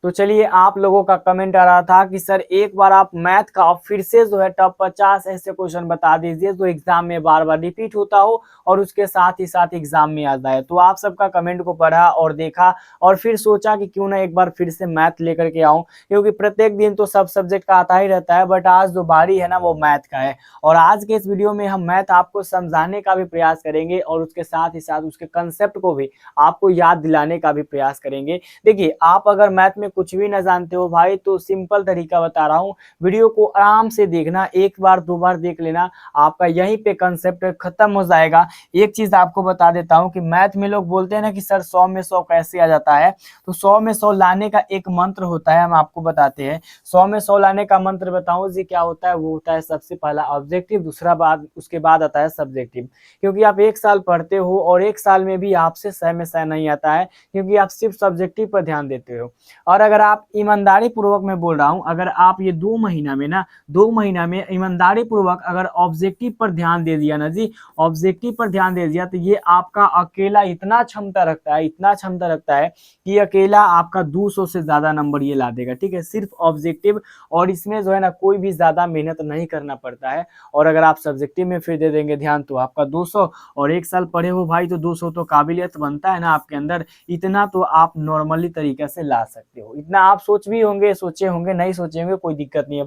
तो चलिए, आप लोगों का कमेंट आ रहा था कि सर एक बार आप मैथ का फिर से जो है टॉप 50 ऐसे क्वेश्चन बता दीजिए जो एग्जाम में बार बार रिपीट होता हो और उसके साथ ही साथ एग्जाम में आता है। तो आप सबका कमेंट को पढ़ा और देखा और फिर सोचा कि क्यों ना एक बार फिर से मैथ लेकर के आऊं, क्योंकि प्रत्येक दिन तो सब सब्जेक्ट का आता ही रहता है, बट आज जो बारी है ना वो मैथ का है। और आज के इस वीडियो में हम मैथ आपको समझाने का भी प्रयास करेंगे और उसके साथ ही साथ उसके कंसेप्ट को भी आपको याद दिलाने का भी प्रयास करेंगे। देखिए, आप अगर मैथ में कुछ भी ना जानते हो भाई, तो सिंपल तरीका बता रहा हूँ, वीडियो को आराम से देखना, एक बार दो बार देख लेना, आपका यहीं पे कंसेप्ट खत्म हो जाएगा। एक चीज आपको बता देता हूँ कि मैथ में लोग बोलते हैं ना कि सर 100 में 100 कैसे आ जाता है, तो 100 में 100 लाने का एक मंत्र होता है, हम आपको बताते हैं। 100 में 100 लाने का मंत्र बताऊं जी क्या होता है? वो होता है सबसे पहला ऑब्जेक्टिव, दूसरा बाद उसके बाद आता है सब्जेक्टिव। क्योंकि आप एक साल पढ़ते हो और एक साल में भी आपसे 100 में 100 नहीं आता है, क्योंकि आप सिर्फ सब्जेक्टिव पर ध्यान देते हो। और अगर आप ईमानदारी पूर्वक, मैं बोल रहा हूं, अगर आप ये 2 महीना में ना, 2 महीना में ईमानदारी पूर्वक अगर ऑब्जेक्टिव पर ध्यान दे दिया ना जी, ऑब्जेक्टिव पर ध्यान दे दिया, तो ये आपका अकेला इतना क्षमता रखता है, इतना क्षमता रखता है कि अकेला आपका 200 से ज्यादा नंबर ये ला देगा। ठीक है, सिर्फ ऑब्जेक्टिव, और इसमें जो है ना कोई भी ज्यादा मेहनत नहीं करना पड़ता है। और अगर आप सब्जेक्टिव में फिर दे देंगे ध्यान, तो आपका 200, और एक साल पढ़े हो भाई तो 200 तो काबिलियत बनता है ना आपके अंदर, इतना तो आप नॉर्मली तरीके से ला सकते हो। इतना आप सोच भी होंगे, सोचे होंगे, नहीं सोचे होंगे, कोई दिक्कत नहीं है।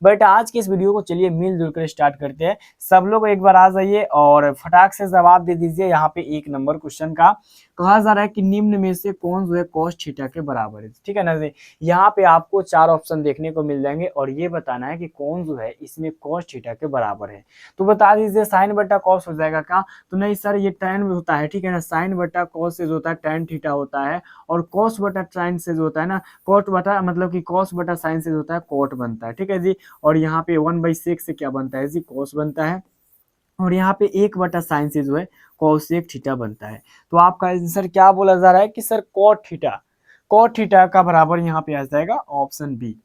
बट आज की इस वीडियो को चलिए मिलजुल कर स्टार्ट करते हैं। सब लोग एक बार आ जाइए और फटाक से जवाब दे दीजिए। यहाँ पे 1 नंबर क्वेश्चन का कहा जा रहा है कि निम्न में से कौन जो है cos थीटा के बराबर है। ठीक है ना जी, यहाँ पे आपको 4 ऑप्शन देखने को मिल जाएंगे और ये बताना है कि कौन जो है इसमें cos थीटा के बराबर है। तो बता दीजिए साइन बटा कॉस हो जाएगा क्या? तो नहीं सर, ये tan होता है। ठीक है ना, साइन बटा कॉस से जो होता है tan थीटा होता है, और कॉस बटा साइन से जो होता है ना कॉट बटा, मतलब कि कॉस बटा साइन से जो होता है कॉट बनता है। ठीक है जी, और यहाँ पे 1/sec से क्या बनता है जी? कॉस बनता है। और यहाँ पे 1/sin से जो है cosec थीटा बनता है। तो आपका आंसर क्या बोला जा रहा है कि sir cot theta, cot theta का बराबर यहाँ पे आ जाएगा ऑप्शन बी।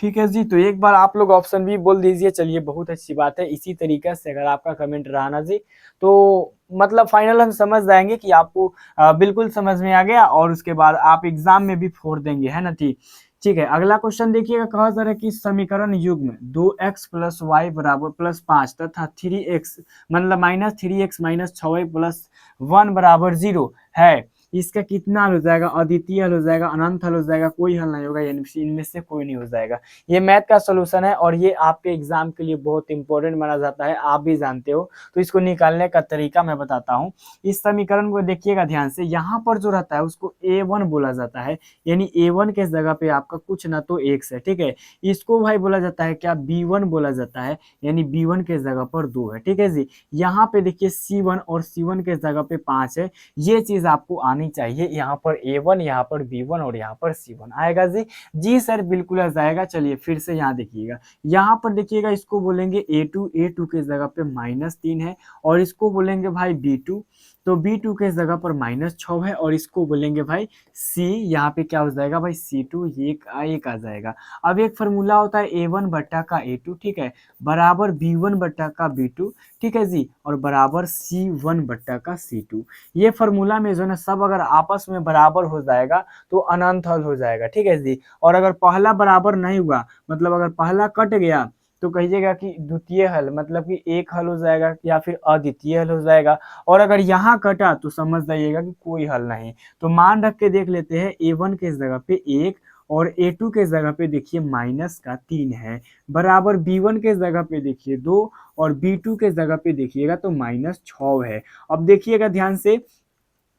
ठीक है जी, तो एक बार आप लोग ऑप्शन बी बोल दीजिए। चलिए, बहुत अच्छी बात है। इसी तरीके से अगर आपका कमेंट रहा ना जी, तो मतलब फाइनल हम समझ जाएंगे कि आपको बिल्कुल समझ में आ गया, और उसके बाद आप एग्जाम में भी फोड़ देंगे, है ना। ठीक ठीक है, अगला क्वेश्चन देखिएगा। कहा जा रहा है कि समीकरण युग्म 2x प्लस वाई बराबर प्लस 5 तथा 3x, मतलब -3x-6y+1 बराबर 0 है, इसका कितना हल हो जाएगा? अद्वितीय हल हो जाएगा, अनंत हल हो जाएगा, कोई हल नहीं होगा, यानी इनमें से कोई नहीं हो जाएगा। ये मैथ का सोल्यूशन है और ये आपके एग्जाम के लिए बहुत इंपॉर्टेंट माना जाता है, आप भी जानते हो। तो इसको निकालने का तरीका मैं बताता हूँ। इस समीकरण को देखिएगा ध्यान से, यहाँ पर जो रहता है उसको a1 बोला जाता है, यानी a1 के जगह पे आपका कुछ ना तो x है। ठीक है, इसको भाई बोला जाता है क्या? b1 बोला जाता है, यानी b1 के जगह पर 2 है। ठीक है जी, यहाँ पे देखिए c1 और c1 के जगह पे 5 है। ये चीज आपको आनी चाहिए, यहाँ पर a1, यहाँ पर b1 और यहाँ पर c1 आएगा जी। जी सर, बिल्कुल आ जाएगा। चलिए फिर से यहाँ देखिएगा, यहाँ पर देखिएगा, इसको बोलेंगे a2, a2 के जगह पे -3 है, और इसको बोलेंगे भाई b2, तो b2 के जगह पर -6 है, और इसको बोलेंगे भाई c, यहाँ पे क्या हो जाएगा भाई? c2, ये एक आ जाएगा। अब एक फॉर्मूला होता है a1 बट्टा का a2, ठीक है, बराबर b1 बट्टा का b2, ठीक है जी, और बराबर c1 बट्टा का c2। ये फॉर्मूला में जो है ना सब अगर आपस में बराबर हो जाएगा तो अनंत हल हो जाएगा। ठीक है जी, और अगर पहला बराबर नहीं हुआ, मतलब अगर पहला कट गया, तो कहिएगा कि द्वितीय हल, मतलब कि एक हल हो जाएगा या फिर अद्वितीय हल हो जाएगा। और अगर यहाँ कटा तो समझ जाइएगा कि कोई हल नहीं। तो मान रख के देख लेते हैं, a1 के जगह पे 1 और a2 के जगह पे देखिए -3 है, बराबर b1 के जगह पे देखिए 2 और b2 के जगह पे देखिएगा तो -6 है। अब देखिएगा ध्यान से,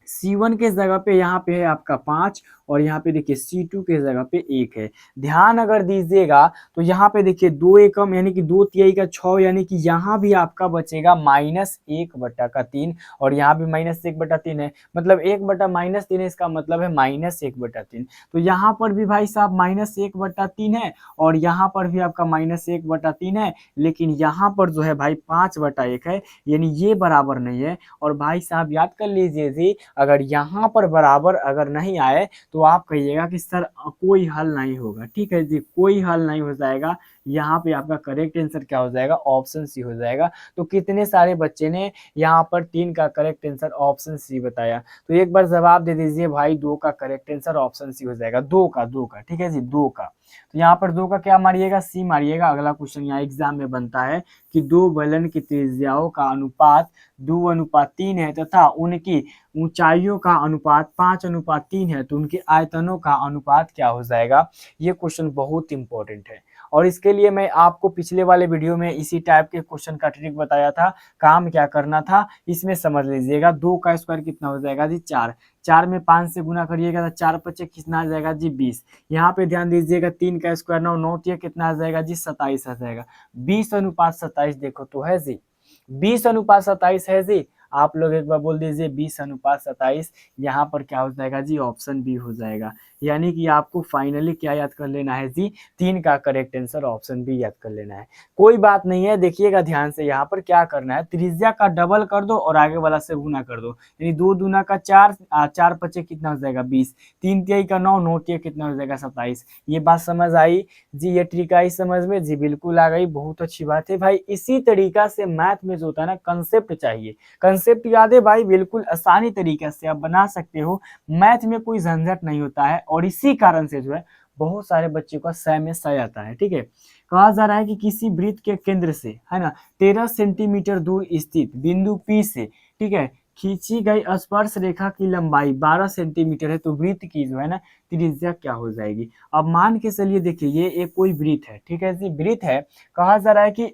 C1 के जगह पे यहाँ पे है आपका 5, और यहाँ पे देखिए C2 के जगह पे 1 है। ध्यान अगर दीजिएगा तो यहाँ पे देखिए 2 एकम यानी कि 2 तिहाई का 6, यानी कि यहाँ भी आपका बचेगा -1/3, और यहाँ भी -1/3 है, मतलब 1/-3 है, इसका मतलब है -1/3। तो यहाँ पर भी भाई साहब -1/3 है, और यहाँ पर भी आपका -1/3 है, लेकिन यहाँ पर जो है भाई 5/1 है, यानी ये बराबर नहीं है। और भाई साहब याद कर लीजिए जी, अगर यहाँ पर बराबर अगर नहीं आए तो आप कहिएगा कि सर कोई हल नहीं होगा। ठीक है जी, कोई हल नहीं हो जाएगा। यहाँ पे आपका करेक्ट आंसर क्या हो जाएगा, ऑप्शन सी हो जाएगा। तो कितने सारे बच्चे ने यहाँ पर 3 का करेक्ट आंसर ऑप्शन सी बताया। तो एक बार जवाब दे दीजिए भाई, 2 का करेक्ट आंसर ऑप्शन सी हो जाएगा। 2 का ठीक है जी, 2 का। तो यहाँ पर 2 का क्या मारिएगा, सी मारिएगा। अगला क्वेश्चन यहाँ एग्जाम में बनता है कि 2 बेलन की त्रिज्याओं का अनुपात 2:3 है तथा उनकी ऊंचाइयों का अनुपात 5:3 है, तो उनके आयतनों का अनुपात क्या हो जाएगा। ये क्वेश्चन बहुत इंपॉर्टेंट है और इसके लिए मैं आपको पिछले वाले वीडियो में इसी टाइप के क्वेश्चन का ट्रिक बताया था। काम क्या करना था इसमें समझ लीजिएगा। 2 का स्क्वायर कितना हो जाएगा जी, 4। 4 में 5 से गुना करिएगा तो 4 पचे कितना आ जाएगा जी, 20। यहाँ पे ध्यान दीजिएगा 3 का स्क्वायर 9, 9 कितना आ जाएगा जी, 27 आ जाएगा। 20:27 देखो तो है जी, 20:27 है जी। आप लोग एक बार बोल दीजिए 20:27। यहाँ पर क्या हो जाएगा जी, ऑप्शन बी हो जाएगा। यानी कि आपको फाइनली क्या याद कर लेना है जी, 3 का करेक्ट आंसर ऑप्शन बी याद कर लेना है। कोई बात नहीं है, देखिएगा ध्यान से। यहाँ पर क्या करना है, त्रिज्या का डबल कर दो और आगे वाला से गुना कर दो। यानी 2 दूना का 4, 4 पचे कितना हो जाएगा 20, 3 तिहाई का 9, 9 तिहाई कितना हो जाएगा 27। ये बात समझ आई जी, ये ट्रिक आई समझ में जी, बिल्कुल आ गई, बहुत अच्छी बात है भाई। इसी तरीका से मैथ में जो होता है ना, कंसेप्ट चाहिए। कंसेप्ट याद है भाई, बिल्कुल आसानी तरीके से आप बना सकते हो। मैथ में कोई झंझट नहीं होता है और इसी कारण से जो है बहुत सारे बच्चों का सय में सय आता है। ठीक है, कहा जा रहा है कि किसी वृत्त के केंद्र से, है ना, 13 सेंटीमीटर दूर स्थित बिंदु P से, ठीक है, खींची गई स्पर्श रेखा की लंबाई 12 सेंटीमीटर है, तो वृत्त की जो है ना त्रिज्या क्या हो जाएगी। अब मान के चलिए, देखिए ये एक कोई वृत्त है, ठीक है जी, वृत्त है। कहा जा रहा है कि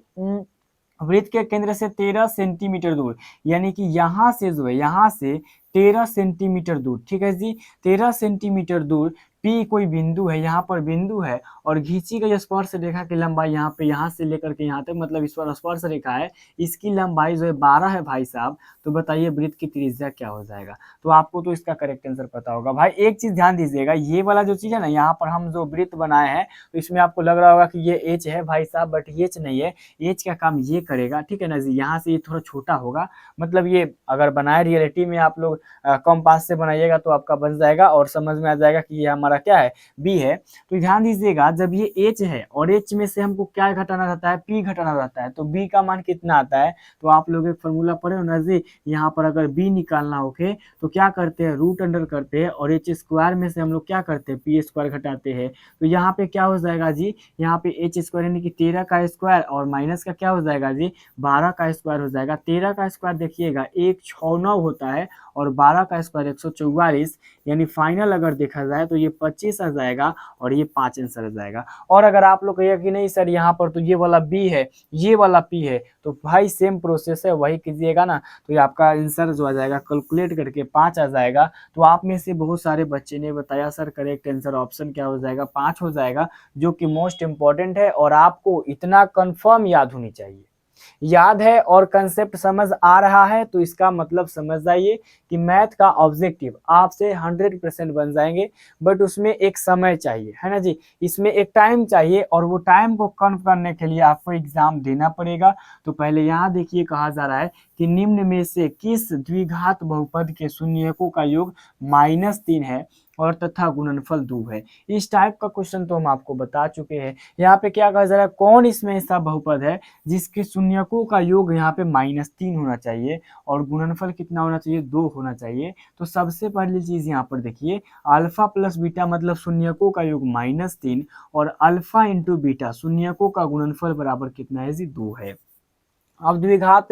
वृत्त के केंद्र से 13 सेंटीमीटर दूर, यानी कि यहाँ से जो है, यहाँ से 13 सेंटीमीटर दूर, ठीक है जी, 13 सेंटीमीटर दूर पी कोई बिंदु है, यहाँ पर बिंदु है और खींची गई स्पर्श रेखा की लंबाई यहाँ पे, यहाँ से लेकर के यहाँ तक, मतलब इस पर स्पर्श रेखा है, इसकी लंबाई जो है 12 है भाई साहब। तो बताइए वृत्त की त्रिज्या क्या हो जाएगा। तो आपको तो इसका करेक्ट आंसर पता होगा भाई। एक चीज ध्यान दीजिएगा, ये वाला जो चीज है ना, यहाँ पर हम जो वृत्त बनाए हैं, तो इसमें आपको लग रहा होगा कि ये एच है भाई साहब, बट एच नहीं है। एच का काम ये करेगा, ठीक है ना जी। यहाँ से ये थोड़ा छोटा होगा, मतलब ये अगर बनाए रियलिटी में आप लोग कंपास से बनाइएगा तो आपका बन जाएगा और समझ में आ जाएगा कि ये हमारा क्या है, बी है। तो ध्यान दीजिएगा, जब ये एच है और एच में से हमको क्या घटाना रहता है, पी घटाना रहता है, तो बी का मान कितना आता है। तो आप लोग एक फॉर्मूला पढ़े हो ना जी, यहाँ पर अगर बी निकालना होके तो क्या करते हैं, रूट अंडर करते हैं और एच स्क्वायर में से हम लोग क्या करते हैं, पी स्क्वायर घटाते हैं। तो यहाँ पे क्या हो जाएगा जी, यहाँ पे एच स्क्वायर यानी कि 13 का स्क्वायर और माइनस का क्या हो जाएगा जी, 12 का स्क्वायर हो जाएगा। 13 का स्क्वायर देखिएगा 169 होता है और 12 का स्क्वायर 144, यानी फाइनल अगर देखा जाए तो ये 25 आ जाएगा और ये 5 आंसर आ जाएगा। और अगर आप लोग कहिए कि नहीं सर यहाँ पर तो ये वाला बी है, ये वाला पी है, तो भाई सेम प्रोसेस है, वही कीजिएगा ना, तो ये आपका आंसर जो आ जाएगा कैलकुलेट करके 5 आ जाएगा। तो आप में से बहुत सारे बच्चे ने बताया सर करेक्ट आंसर ऑप्शन क्या हो जाएगा, 5 हो जाएगा, जो कि मोस्ट इंपॉर्टेंट है और आपको इतना कंफर्म याद होनी चाहिए। याद है और कंसेप्ट समझ आ रहा है तो इसका मतलब समझ जाइए कि मैथ का ऑब्जेक्टिव आपसे 100% बन जाएंगे, बट उसमें एक समय चाहिए, है ना जी, इसमें एक टाइम चाहिए और वो टाइम को कम करने के लिए आपको एग्जाम देना पड़ेगा। तो पहले यहाँ देखिए, कहा जा रहा है कि निम्न में से किस द्विघात बहुपद के शून्यकों का योग -3 है और तथा गुणनफल 2 है। इस टाइप का क्वेश्चन तो हम आपको बता चुके हैं। यहाँ पे क्या कहा जा रहा है, कौन इसमें ऐसा बहुपद है जिसके शून्यकों का योग यहाँ पे -3 होना चाहिए और गुणनफल कितना होना चाहिए, 2 होना चाहिए। तो सबसे पहली चीज यहाँ पर देखिए, अल्फा प्लस बीटा मतलब शून्यकों का योग -3 और अल्फा इंटू बीटा शून्यकों का गुणनफल बराबर कितना है जी, 2 है। अब द्विघात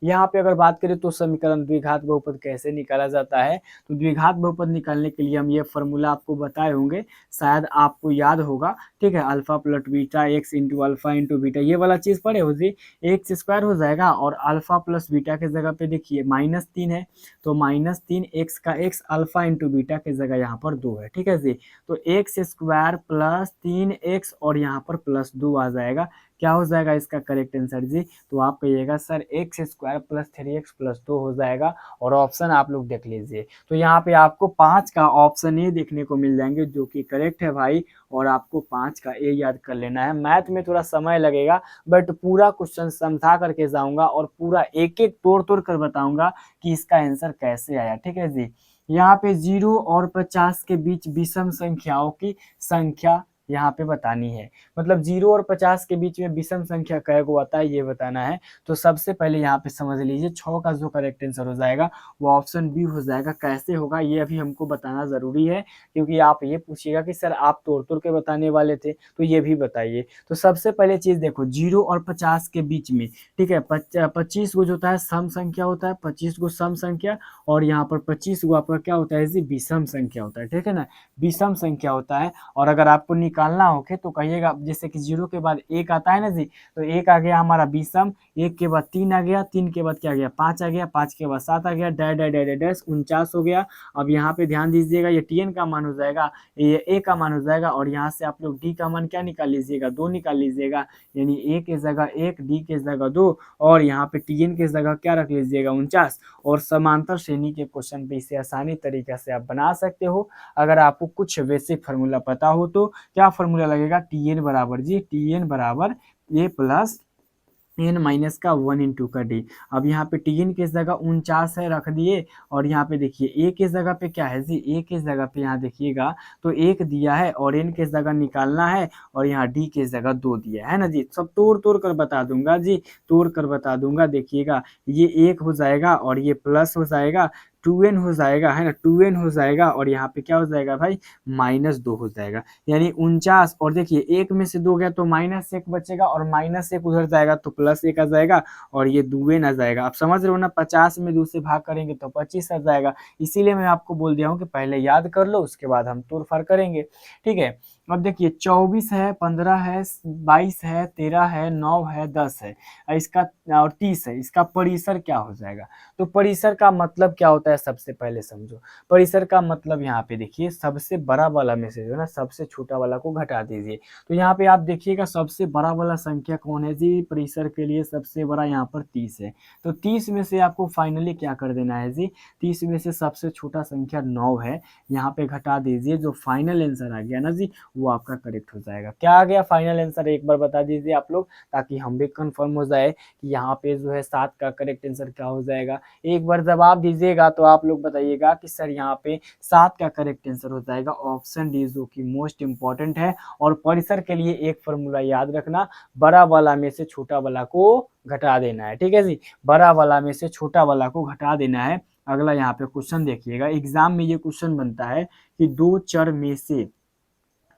यहाँ पे अगर बात करें तो समीकरण द्विघात बहुपद कैसे निकाला जाता है, तो द्विघात बहुपद निकालने के लिए हम ये फॉर्मूला आपको बताए होंगे, शायद आपको याद होगा। ठीक है, alpha plus beta x into alpha into beta, ये वाला चीज पढ़े हो जी, एक्स स्क्वायर हो जाएगा और अल्फा प्लस बीटा के जगह पे देखिए -3 है, तो -3 एक्स का एक्स, अल्फा इंटू बीटा के जगह यहाँ पर 2 है। ठीक है जी, तो एक्स स्क्वायर प्लस 3x और यहाँ पर +2 आ जाएगा। क्या हो जाएगा इसका करेक्ट आंसर जी, तो आप कहिएगा sir x square plus 3x plus 2 हो जाएगा और ऑप्शन आप लोग देख लीजिए। तो यहाँ पे आपको 5 का ऑप्शन ए देखने को मिल जाएंगे जो कि करेक्ट है भाई, और आपको 5 का ए याद कर लेना है। मैथ में थोड़ा समय लगेगा बट पूरा क्वेश्चन समझा करके जाऊंगा और पूरा एक एक तोड़ तोड़ कर बताऊंगा कि इसका आंसर कैसे आया। ठीक है जी, यहाँ पे 0 और 50 के बीच विषम संख्याओं की संख्या यहाँ पे बतानी है। मतलब 0 और 50 के बीच में विषम संख्या कै गो आता है ये बताना है। तो सबसे पहले यहाँ पे समझ लीजिए 6 का जो करेक्ट आंसर हो जाएगा वो ऑप्शन बी हो जाएगा। कैसे होगा ये अभी हमको बताना जरूरी है, क्योंकि आप ये पूछिएगा कि सर आप तोड़ तोड़ के बताने वाले थे, तो ये भी बताइए। तो सबसे पहले चीज देखो 0 और 50 के बीच में, ठीक है, 25 को जो होता है सम संख्या होता है, 25 को सम संख्या, और यहाँ पर 25 को आपका क्या होता है जी, विषम संख्या होता है, ठीक है ना, विषम संख्या होता है। और अगर आपको निकालना होके तो कहिएगा, जैसे कि 0 के बाद 1 आता है ना जी, तो 1 आ गया हमारा विषम, 1 के बाद 3 आ गया, 3 के बाद क्या आ गया 5 आ गया, 5 के बाद 7 आ गया, डैश डैश डैश डैश 49 हो गया। अब यहाँ पे ध्यान दीजिएगा ये टीएन का मान हो जाएगा, ये ए का मान हो जाएगा, और यहाँ से आप लोग डी का मान क्या निकाल लीजिएगा, 2 निकाल लीजिएगा, यानी ए के जगह 1, डी के जगह 2, और यहाँ पे टीएन के जगह क्या रख लीजिएगा 49। और समांतर श्रेणी के क्वेश्चन पे इसे आसानी तरीके से आप बना सकते हो। अगर आपको कुछ बेसिक फार्मूला पता हो तो क्या फार्मूला लगेगा, टीएन बराबर जी, टीएन बराबर ए प्लस एन माइनस का 1 इंटू का डी। अब यहाँ पे टीएन की जगह 49 है रख दिए, और यहाँ पे देखिए ए के जगह पे क्या है जी, ए के जगह पे यहाँ देखिएगा तो 1 दिया है, और एन के जगह निकालना है, और यहाँ डी के जगह 2 दिया है ना जी। सब तोड़ तोड़ कर बता दूंगा जी, तोड़ कर बता दूंगा। देखिएगा ये 1 हो जाएगा, और ये प्लस हो जाएगा, 2n हो जाएगा, है ना, 2n हो जाएगा, और यहाँ पे क्या हो जाएगा भाई, -2 हो जाएगा, यानी 49। और देखिए 1 में से 2 गया तो -1 बचेगा, और -1 उधर जाएगा तो +1 आ जाएगा, और ये 2n आ जाएगा। आप समझ रहे हो ना, 50 में 2 से भाग करेंगे तो 25 आ जाएगा। इसीलिए मैं आपको बोल दिया हूँ कि पहले याद कर लो, उसके बाद हम तोड़ फाड़ करेंगे, ठीक है। अब देखिए 24 है, 15 है, 22 है, 13 है, 9 है, 10 है, इसका और 30 है, इसका परिसर क्या हो जाएगा। तो परिसर का मतलब क्या होता है, सबसे पहले समझो। परिसर का मतलब यहाँ पे देखिए सबसे बड़ा वाला में से जो है ना सबसे छोटा वाला को घटा दीजिए। तो यहाँ पे आप देखिएगा सबसे बड़ा वाला संख्या कौन है जी, परिसर के लिए सबसे बड़ा यहाँ पर 30 है। तो 30 में से आपको फाइनली क्या कर देना है जी, 30 में से सबसे छोटा संख्या 9 है, यहाँ पे घटा दीजिए। जो फाइनल आंसर आ गया ना जी वो आपका करेक्ट हो जाएगा। क्या आ गया फाइनल आंसर, एक बार बता दीजिए आप लोग, ताकि हम भी कंफर्म हो जाए कि यहाँ पे जो है 7 का करेक्ट आंसर क्या हो जाएगा। एक बार जवाब दीजिएगा तो आप लोग बताइएगा कि सर यहाँ पे 7 का करेक्ट आंसर हो जाएगा ऑप्शन डी, जो कि मोस्ट इंपॉर्टेंट है। और परिसर के लिए एक फॉर्मूला याद रखना, बड़ा वाला में से छोटा वाला को घटा देना है, ठीक है जी, बड़ा वाला में से छोटा वाला को घटा देना है। अगला यहाँ पे क्वेश्चन देखिएगा, एग्जाम में ये क्वेश्चन बनता है कि दो चर में से,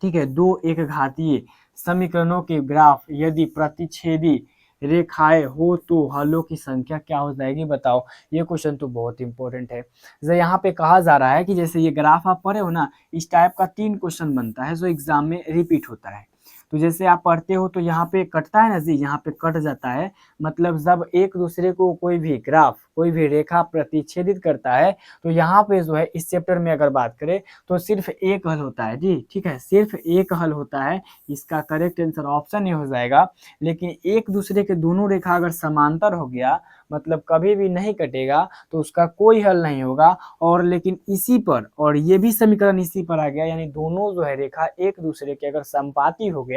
ठीक है, दो एक घातीय समीकरणों के ग्राफ यदि प्रतिच्छेदी रेखाएं हो तो हलों की संख्या क्या हो जाएगी, बताओ। ये क्वेश्चन तो बहुत इंपॉर्टेंट है। जैसे यहाँ पे कहा जा रहा है कि जैसे ये ग्राफ आप पढ़े हो ना, इस टाइप का 3 क्वेश्चन बनता है जो एग्जाम में रिपीट होता है। तो जैसे आप पढ़ते हो तो यहाँ पे कटता है ना जी, यहाँ पे कट जाता है, मतलब जब एक दूसरे को कोई भी ग्राफ, कोई भी रेखा प्रतिच्छेदित करता है, तो यहाँ पे जो है इस चैप्टर में अगर बात करें तो सिर्फ एक हल होता है जी, ठीक है, सिर्फ एक हल होता है। इसका करेक्ट आंसर ऑप्शन ही हो जाएगा। लेकिन एक दूसरे के दोनों रेखा अगर समांतर हो गया, मतलब कभी भी नहीं कटेगा, तो उसका कोई हल नहीं होगा। और लेकिन इसी पर, और ये भी समीकरण इसी पर आ गया, यानी दोनों जो है रेखा एक दूसरे के अगर संपाती हो गया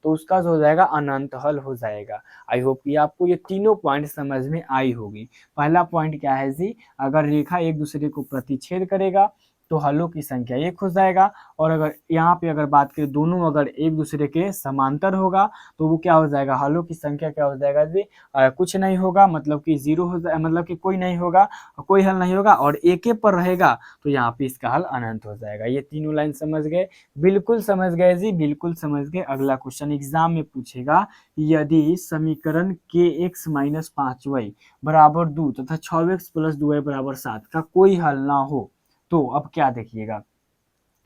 तो उसका जो हो जाएगा अनंत हल हो जाएगा। आई होप कि आपको ये तीनों पॉइंट समझ में आई होगी। पहला पॉइंट क्या है जी, अगर रेखा एक दूसरे को प्रतिच्छेद करेगा तो हलों की संख्या 1 हो जाएगा। और अगर यहाँ पे अगर बात करें दोनों अगर एक दूसरे के समांतर होगा तो वो क्या हो जाएगा, हलों की संख्या क्या हो जाएगा जी, कुछ नहीं होगा, मतलब कि 0 हो जाए, मतलब कि कोई नहीं होगा, कोई हल नहीं होगा, और एक पर रहेगा तो यहाँ पे इसका हल अनंत हो जाएगा। ये तीनों लाइन समझ गए, बिल्कुल समझ गए जी, बिल्कुल समझ गए। अगला क्वेश्चन एग्जाम में पूछेगा, यदि समीकरण के x माइनस 5y बराबर 2 तथा 6x प्लस 2y बराबर 7 का कोई हल ना हो तो अब क्या देखिएगा,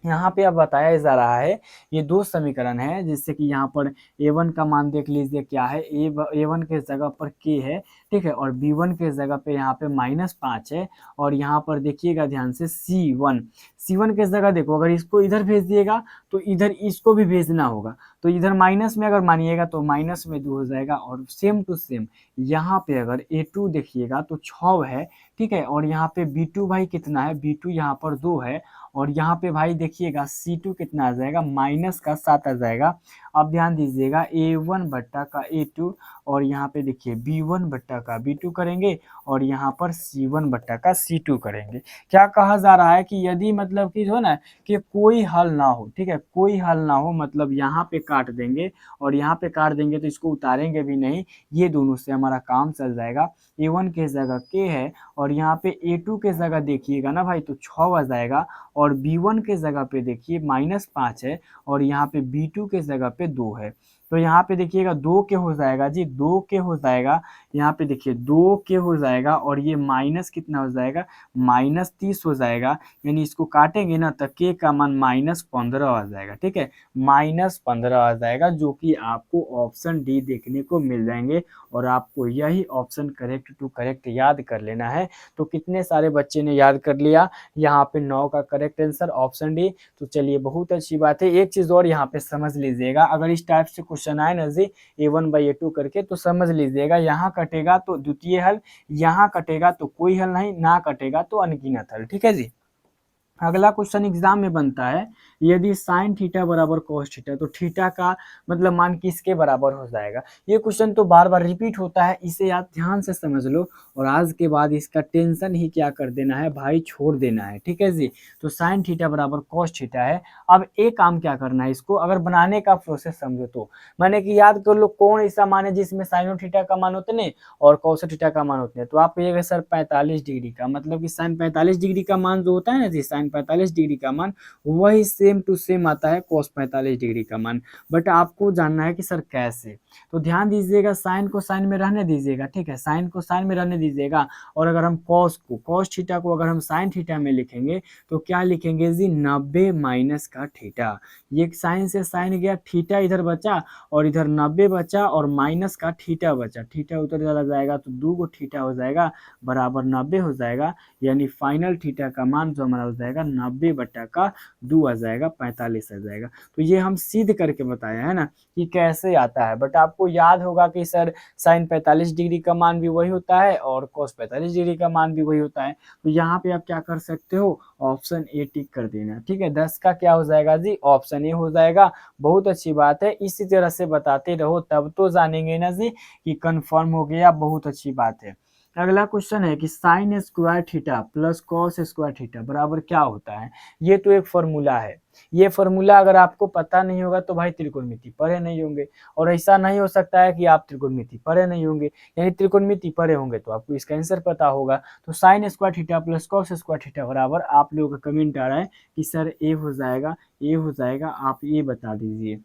यहाँ पे अब बताया जा रहा है ये दो समीकरण है, जिससे कि यहाँ पर a1 का मान देख लीजिए क्या है, a1 के जगह पर k है, ठीक है, और b1 के जगह पे यहाँ पे -5 है, और यहाँ पर देखिएगा ध्यान से c1 के जगह देखो, अगर इसको इधर भेज दिएगा तो इधर इसको भी भेजना होगा, तो इधर माइनस में अगर मानिएगा तो माइनस में 2 हो जाएगा। और सेम टू सेम यहाँ पे अगर a2 देखिएगा तो 6 है, ठीक है, और यहाँ पे b2 भाई कितना है, b2 यहाँ पर 2 है, और यहाँ पे भाई देखिएगा C2 कितना आ जाएगा, -7 आ जाएगा। अब ध्यान दीजिएगा A1 बट्टा का A2 और यहाँ पे देखिए B1 बट्टा का B2 करेंगे और यहाँ पर C1 बट्टा का C2 करेंगे। क्या कहा जा रहा है कि यदि मतलब कि जो है ना कि कोई हल ना हो, ठीक है, कोई हल ना हो, मतलब यहाँ पे काट देंगे और यहाँ पे काट देंगे तो इसको उतारेंगे भी नहीं, ये दोनों से हमारा काम चल जाएगा। A1 के जगह K है और यहाँ पे A2 के जगह देखिएगा ना भाई तो 6 आ जाएगा और B1 के जगह पे देखिए -5 है और यहाँ पे B2 के जगह पे 2 है। तो यहाँ पे देखिएगा 2 के हो जाएगा जी, 2 के हो जाएगा, यहाँ पे देखिए 2 के हो जाएगा और ये माइनस कितना हो जाएगा, -30 हो जाएगा। यानी इसको काटेंगे ना तो के का मान -15 आ जाएगा, ठीक है, -15 आ जाएगा, जो कि आपको ऑप्शन डी देखने को मिल जाएंगे और आपको यही ऑप्शन करेक्ट टू करेक्ट याद कर लेना है। तो कितने सारे बच्चे ने याद कर लिया, यहाँ पे 9 का करेक्ट आंसर ऑप्शन डी। तो चलिए बहुत अच्छी बात है। एक चीज और यहाँ पे समझ लीजिएगा, अगर इस टाइप से क्वेश्चन आए ना जी A1/A2 करके तो समझ लीजिएगा यहाँ कटेगा तो द्वितीय हल, यहाँ कटेगा तो कोई हल नहीं, ना कटेगा तो अनगिनत हल, ठीक है जी। अगला क्वेश्चन एग्जाम में बनता है, यदि साइन थीटा बराबर कॉस थीटा तो थीटा का मतलब मान किसके बराबर हो जाएगा। ये क्वेश्चन तो बार बार रिपीट होता है, इसे आप ध्यान से समझ लो और आज के बाद इसका टेंशन ही क्या कर देना है भाई, छोड़ देना है, ठीक है जी। तो साइन थीटा बराबर कॉस थीटा है। अब एक काम क्या करना है, इसको अगर बनाने का प्रोसेस समझो तो मैंने कि याद कर लो कौन ऐसा मान है जिसमें साइन थीटा का मान उतने और कॉस थीटा का मान उतने। तो आप कहिएगा सर 45 डिग्री का, मतलब कि साइन 45 डिग्री का मान जो होता है ना जी, साइन 45 डिग्री का मान वही सेम टू सेम आता है कॉस 45 डिग्री का मान। बट आपको जानना है कि सर कैसे, तो ध्यान दीजिएगा, साइन को साइन में रहने दीजिएगा, ठीक है, साइन को साइन में रहने दीजिएगा। और अगर हम कॉस थीटा को अगर हम साइन थीटा में लिखेंगे तो क्या लिखेंगे जी, 90 माइनस का थीटा। ये साइन से साइन गया, थीटा इधर बचा और इधर 90 बचा और माइनस का थीटा बचा, थीटा उधर चला जाएगा तो 2 गो थीटा हो जाएगा बराबर 90 हो जाएगा। यानी फाइनल थीटा का मान जो हमारा हो जाएगा 90/2 आ जाएगा, 45 आ जाएगा। तो ये हम सिद्ध करके बताया है ना कि कैसे आता है। बट आपको याद होगा कि सर साइन 45 डिग्री का मान भी वही होता है और कॉस 45 डिग्री का मान भी वही होता है। तो यहाँ पे आप क्या कर सकते हो, ऑप्शन ए टिक कर देना, ठीक है। 10 का क्या हो जाएगा जी, ऑप्शन ए हो जाएगा। बहुत अच्छी बात है, इसी तरह से बताते रहो तब तो जानेंगे ना जी कि कंफर्म हो गया। बहुत अच्छी बात है। अगला क्वेश्चन है कि sine square theta plus cos square theta बराबर क्या होता है। ये तो एक फॉर्मूला है, ये फॉर्मूला अगर आपको पता नहीं होगा तो भाई त्रिकोणमिति पढ़े नहीं होंगे। और ऐसा नहीं हो सकता है कि आप त्रिकोणमिति पढ़े नहीं होंगे, यानी त्रिकोणमिति पढ़े होंगे तो आपको इसका आंसर पता होगा। तो sine square theta plus cos square theta बराबर, आप लोगों का कमेंट आ रहा है कि सर ए हो जाएगा, ए हो जाएगा, आप ये बता दीजिए।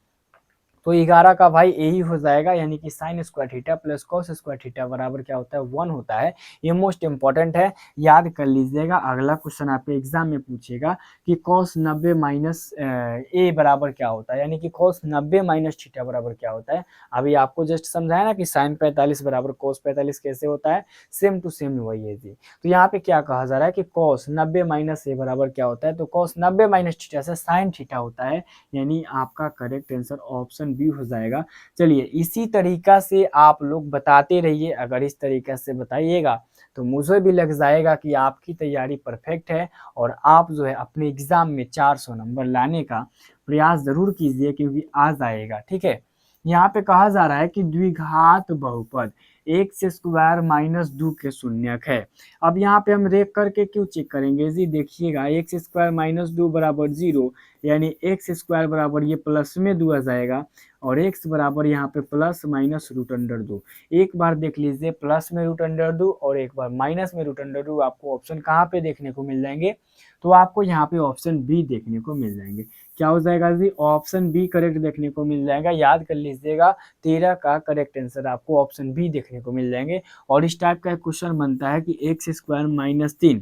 तो 11 का भाई यही हो जाएगा, यानी कि sine square theta plus cos square theta बराबर क्या होता है, 1 होता है। ये मोस्ट इंपॉर्टेंट है, याद कर लीजिएगा। अगला क्वेश्चन आपके एग्जाम में पूछेगा कि कॉस 90 माइनस ए बराबर क्या होता है, यानी कि कॉस 90 माइनस थीटा बराबर क्या होता है। अभी आपको जस्ट समझाया ना कि साइन 45 बराबर कॉस 45 कैसे होता है, सेम टू सेम वही है जी। तो यहाँ पे क्या कहा जा रहा है कि कॉस 90 माइनस ए बराबर क्या होता है, तो कॉस 90 माइनस थीटा से साइन थीटा होता है, यानी आपका करेक्ट आंसर ऑप्शन बी हो जाएगा। चलिए इसी तरीका से आप लोग बताते रहिए, अगर इस तरीके से बताइएगा तो मुझे भी लग जाएगा कि आपकी तैयारी परफेक्ट है और आप जो है अपने एग्जाम में 400 नंबर लाने का प्रयास जरूर कीजिए, क्योंकि आ जाएगा, ठीक है। यहाँ पे कहा जा रहा है कि द्विघात बहुपद एक्स स्क्वायर माइनस 2 के शून्यक है। अब यहाँ पे हम रेख करके क्यों चेक करेंगे जी, देखिएगा एक्स स्क्वायर माइनस 2 बराबर 0, यानी एक्स स्क्वायर बराबर ये प्लस में 2 आ जाएगा और x बराबर यहाँ पे प्लस माइनस रूट अंडर 2। एक बार देख लीजिए प्लस में रूट अंडर 2 और एक बार माइनस में रूट अंडर 2, आपको ऑप्शन कहाँ पे देखने को मिल जाएंगे, तो आपको यहाँ पे ऑप्शन बी देखने को मिल जाएंगे। क्या हो जाएगा जी, ऑप्शन बी करेक्ट देखने को मिल जाएगा। याद कर लीजिएगा 13 का करेक्ट आंसर आपको ऑप्शन बी देखने को मिल जाएंगे। और इस टाइप का एक क्वेश्चन बनता है कि एक्स स्क्वायर माइनस 3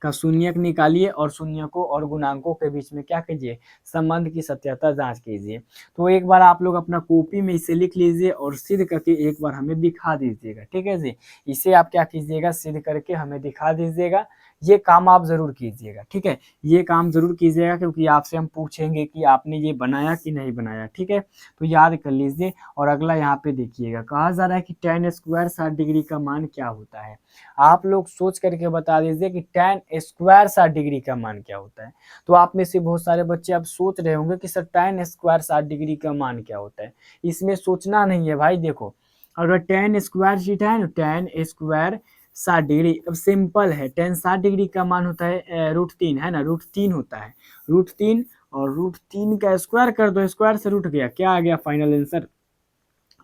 का शून्यक निकालिए और शून्यकों और गुणांकों के बीच में क्या कीजिए, संबंध की सत्यता जांच कीजिए। तो एक बार आप लोग अपना कॉपी में इसे लिख लीजिए और सिद्ध करके एक बार हमें दिखा दीजिएगा, ठीक है जी। इसे आप क्या कीजिएगा, सिद्ध करके हमें दिखा दीजिएगा, ये काम आप जरूर कीजिएगा, ठीक है। ये काम जरूर कीजिएगा क्योंकि आपसे हम पूछेंगे कि आपने ये बनाया कि नहीं बनाया, ठीक है। तो याद कर लीजिए। और अगला यहाँ पे देखिएगा, कहा जा रहा है कि tan स्क्वायर 60 डिग्री का मान क्या होता है। आप लोग सोच करके बता दीजिए कि tan स्क्वायर 60 डिग्री का मान क्या होता है। तो आप में से बहुत सारे बच्चे अब सोच रहे होंगे कि सर tan स्क्वायर 60 डिग्री का मान क्या होता है। इसमें सोचना नहीं है भाई, देखो अगर tan स्क्वायर शीट है ना, tan स्क्वायर 60 डिग्री, अब सिंपल है, tan 60 डिग्री का मान होता है √3, है ना, √3 होता है, √3, और √3 का स्क्वायर कर दो, स्क्वायर से रूट गया, क्या आ गया फाइनल आंसर।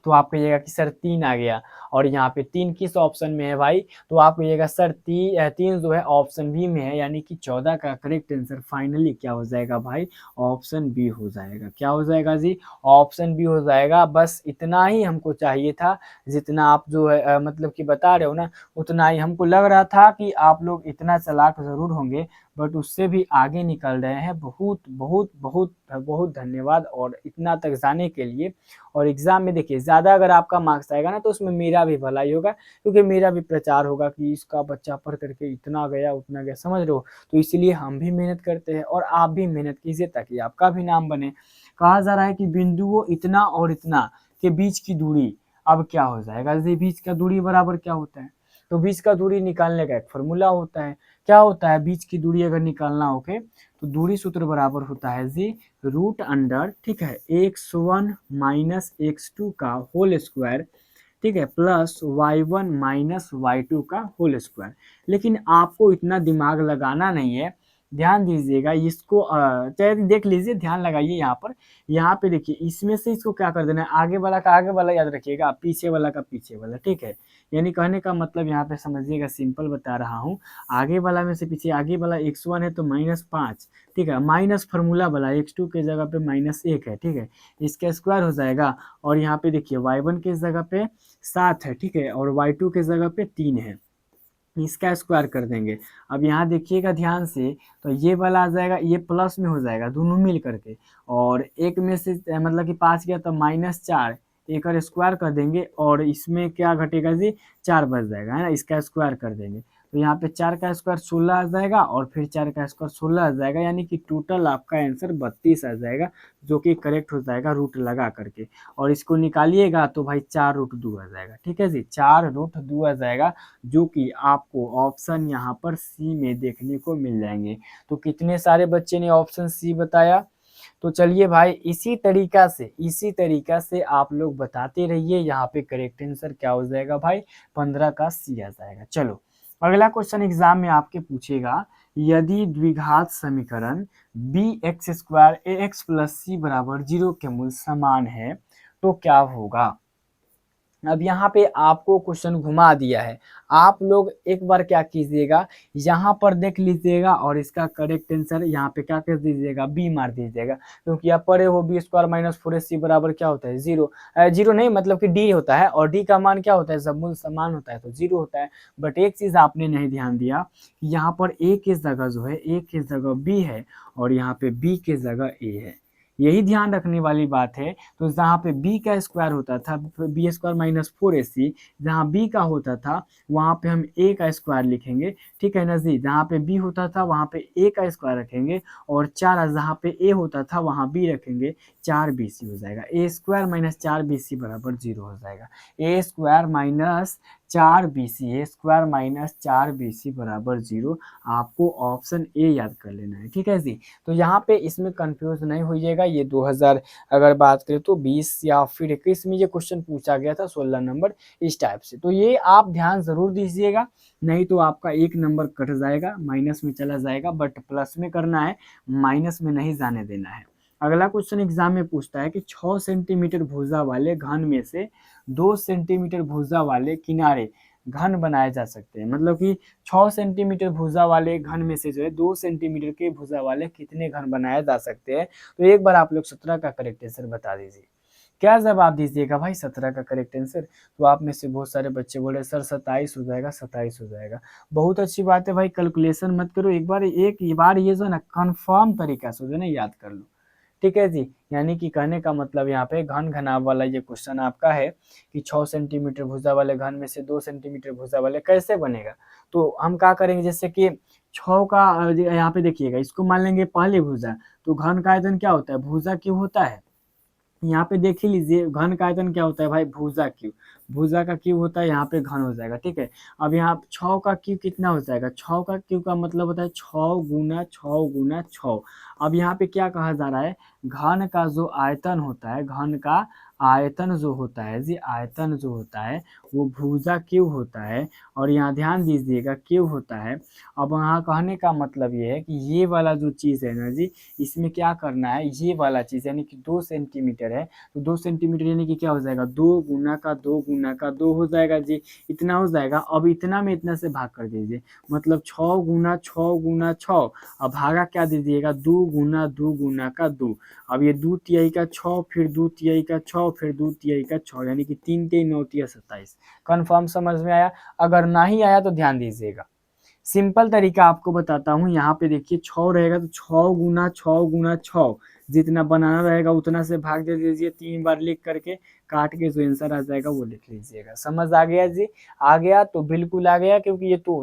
तो आप कहिएगा कि सर 3 आ गया। और यहाँ पे 3 किस ऑप्शन में है भाई, तो आप कहिएगा सर 3 जो है ऑप्शन बी में है, यानी कि 14 का करेक्ट आंसर फाइनली क्या हो जाएगा भाई, ऑप्शन बी हो जाएगा। क्या हो जाएगा जी, ऑप्शन बी हो जाएगा। बस इतना ही हमको चाहिए था, जितना आप जो है मतलब कि बता रहे हो ना, उतना ही हमको लग रहा था कि आप लोग इतना चालाक जरूर होंगे, बट उससे भी आगे निकल रहे हैं। बहुत बहुत बहुत बहुत धन्यवाद और इतना तक जाने के लिए। और एग्जाम में देखिए ज़्यादा अगर आपका मार्क्स आएगा ना, तो उसमें मेरा भी भलाई होगा, क्योंकि मेरा भी प्रचार होगा कि इसका बच्चा पढ़ करके इतना गया उतना गया, समझ रहे हो। तो इसलिए हम भी मेहनत करते हैं और आप भी मेहनत कीजिए ताकि आपका भी नाम बने। कहा जा रहा है कि बिंदुओं इतना और इतना के बीच की दूरी अब क्या हो जाएगा जी, बीच का दूरी बराबर क्या होता है। तो बीच का दूरी निकालने का एक फॉर्मूला होता है। क्या होता है, बीच की दूरी अगर निकालना होके तो दूरी सूत्र बराबर होता है जी √अंडर, ठीक है, x1 माइनस x2 का होल स्क्वायर, ठीक है, प्लस y1 माइनस y2 का होल स्क्वायर। लेकिन आपको इतना दिमाग लगाना नहीं है, ध्यान दीजिएगा इसको, चाहे देख लीजिए, ध्यान लगाइए यहाँ पर। यहाँ पे देखिए इसमें से इसको क्या कर देना है, आगे वाला का आगे वाला याद रखिएगा, पीछे वाला का पीछे वाला, ठीक है। यानी कहने का मतलब यहाँ पे समझिएगा, सिंपल बता रहा हूँ। आगे वाला में से पीछे, आगे वाला x1 है तो -5, ठीक है, माइनस फार्मूला वाला x2 के जगह पे -1 है, ठीक है, इसका स्क्वायर हो जाएगा। और यहाँ पे देखिए y1 के जगह पे 7 है, ठीक है, और y2 के जगह पे 3 है, इसका स्क्वायर कर देंगे। अब यहाँ देखिएगा ध्यान से, तो ये वाला आ जाएगा, ये प्लस में हो जाएगा दोनों मिल करके, और एक में से मतलब कि 5 गया तो -4, एक और स्क्वायर कर देंगे, और इसमें क्या घटेगा जी, 4 बच जाएगा, है ना, इसका स्क्वायर कर देंगे। तो यहाँ पे 4 का स्क्वायर 16 आ जाएगा, और फिर 4 का स्क्वायर 16 आ जाएगा, यानी कि टोटल आपका आंसर 32 आ जाएगा, जो कि करेक्ट हो जाएगा रूट लगा करके। और इसको निकालिएगा तो भाई 4√2 आ जाएगा, ठीक है जी, 4√2 आ जाएगा, जो कि आपको ऑप्शन यहाँ पर सी में देखने को मिल जाएंगे। तो कितने सारे बच्चे ने ऑप्शन सी बताया। तो चलिए भाई, इसी तरीका से आप लोग बताते रहिए, यहाँ पे करेक्ट आंसर क्या हो जाएगा भाई, 15 का सी आ जाएगा। चलो अगला क्वेश्चन एग्जाम में आपके पूछेगा, यदि द्विघात समीकरण bx² ax + c = 0 के मूल समान है तो क्या होगा। अब यहाँ पे आपको क्वेश्चन घुमा दिया है। आप लोग एक बार क्या कीजिएगा, यहाँ पर देख लीजिएगा और इसका करेक्ट आंसर यहाँ पे क्या कर दीजिएगा, बी मार दीजिएगा, क्योंकि आप पढ़े हो b² - 4ac बराबर क्या होता है, 0। 0 नहीं, मतलब कि डी होता है, और डी का मान क्या होता है, जब मूल समान होता है तो 0 होता है। बट एक चीज आपने नहीं ध्यान दिया, यहाँ पर a की जगह जो है, a की जगह b है, और यहाँ पे b की जगह a है, यही ध्यान रखने वाली बात है। तो जहाँ पे b का स्क्वायर होता था, b² - 4ac, जहाँ b का होता था वहाँ पे हम a का स्क्वायर लिखेंगे, ठीक है ना जी। जहाँ पे b होता था वहाँ पे a का स्क्वायर रखेंगे, और 4 जहाँ पे a होता था वहाँ b रखेंगे, 4bc हो जाएगा। a² - 4bc = 0 हो जाएगा। a² - 4bc, a² - 4bc = 0। आपको ऑप्शन ए याद कर लेना है, ठीक है जी। तो यहाँ पे इसमें कंफ्यूज नहीं होइएगा। ये 2000 अगर बात करें तो 20 या फिर 21 में ये क्वेश्चन पूछा गया था, 16 नंबर इस टाइप से। तो ये आप ध्यान जरूर दीजिएगा, नहीं तो आपका 1 नंबर कट जाएगा, माइनस में चला जाएगा, बट प्लस में करना है, माइनस में नहीं जाने देना है। अगला क्वेश्चन एग्जाम में पूछता है कि 6 सेंटीमीटर भुजा वाले घन में से 2 सेंटीमीटर भुजा वाले किनारे घन बनाए जा सकते हैं। मतलब कि 6 सेंटीमीटर भुजा वाले घन में से जो है 2 सेंटीमीटर के भुजा वाले कितने घन बनाए जा सकते हैं। तो एक बार आप लोग 17 का करेक्ट आंसर बता दीजिए। क्या जवाब दीजिएगा भाई 17 का करेक्ट आंसर। तो आप में से बहुत सारे बच्चे बोले सर 27 हो जाएगा, 27 हो जाएगा। बहुत अच्छी बात है भाई, कैलकुलेशन मत करो, एक बार ये जो है ना कंफर्म तरीका से जो है ना याद कर लो। ठीक है जी। यानी कि कहने का मतलब यहाँ पे घन घनाभ वाला ये क्वेश्चन आपका है कि 6 सेंटीमीटर भुजा वाले घन में से 2 सेंटीमीटर भुजा वाले कैसे बनेगा। तो हम क्या करेंगे, जैसे कि 6 का यहाँ पे देखिएगा, इसको मान लेंगे पहली भुजा। तो घन का आयतन क्या होता है, भुजा क्यों होता है। यहाँ पे देख ही लीजिए घन का आयतन क्या होता है भाई, भुजा क्यू। भुजा का क्यू होता है यहाँ पे घन हो जाएगा, ठीक है। अब यहाँ 6 का क्यू कितना हो जाएगा, 6 का क्यू का मतलब होता है 6 गुना 6 गुना 6। अब यहाँ पे क्या कहा जा रहा है, घन का जो आयतन होता है, घन का आयतन जो होता है जी, आयतन जो होता है वो भुजा क्यू होता है। और यहाँ ध्यान दीजिएगा क्यू होता है। अब यहाँ कहने का मतलब ये है कि ये वाला जो चीज़ है ना जी, इसमें क्या करना है, ये वाला चीज़ यानी कि 2 सेंटीमीटर है, तो 2 सेंटीमीटर यानी कि क्या हो जाएगा, 2 गुना का 2 गुना का 2 हो जाएगा जी, इतना हो जाएगा। अब इतना में इतना से भाग कर दीजिए, मतलब 6 गुना 6 गुना 6। अब भागा क्या दीजिएगा, 2 गुना 2 गुना का 2। अब ये 2 तिहाई का 6, फिर 2 तिहाई का 6, फिर 2 तिहाई का 6, यानी कि 3 तिहाई 9 तिहाई 27। कन्फर्म समझ में आया। अगर नहीं आया तो ध्यान दीजिएगा, सिंपल तरीका आपको बताता हूँ। यहाँ पे देखिए 6 रहेगा तो 6 गुना 6 गुना 6, जितना बनाना रहेगा उतना से भाग दे दीजिए 3 बार लिख करके, काट के जो आंसर आ जाएगा वो लिख लीजिएगा। समझ आ गया जी, आ गया तो बिल्कुल आ गया, क्योंकि ये तो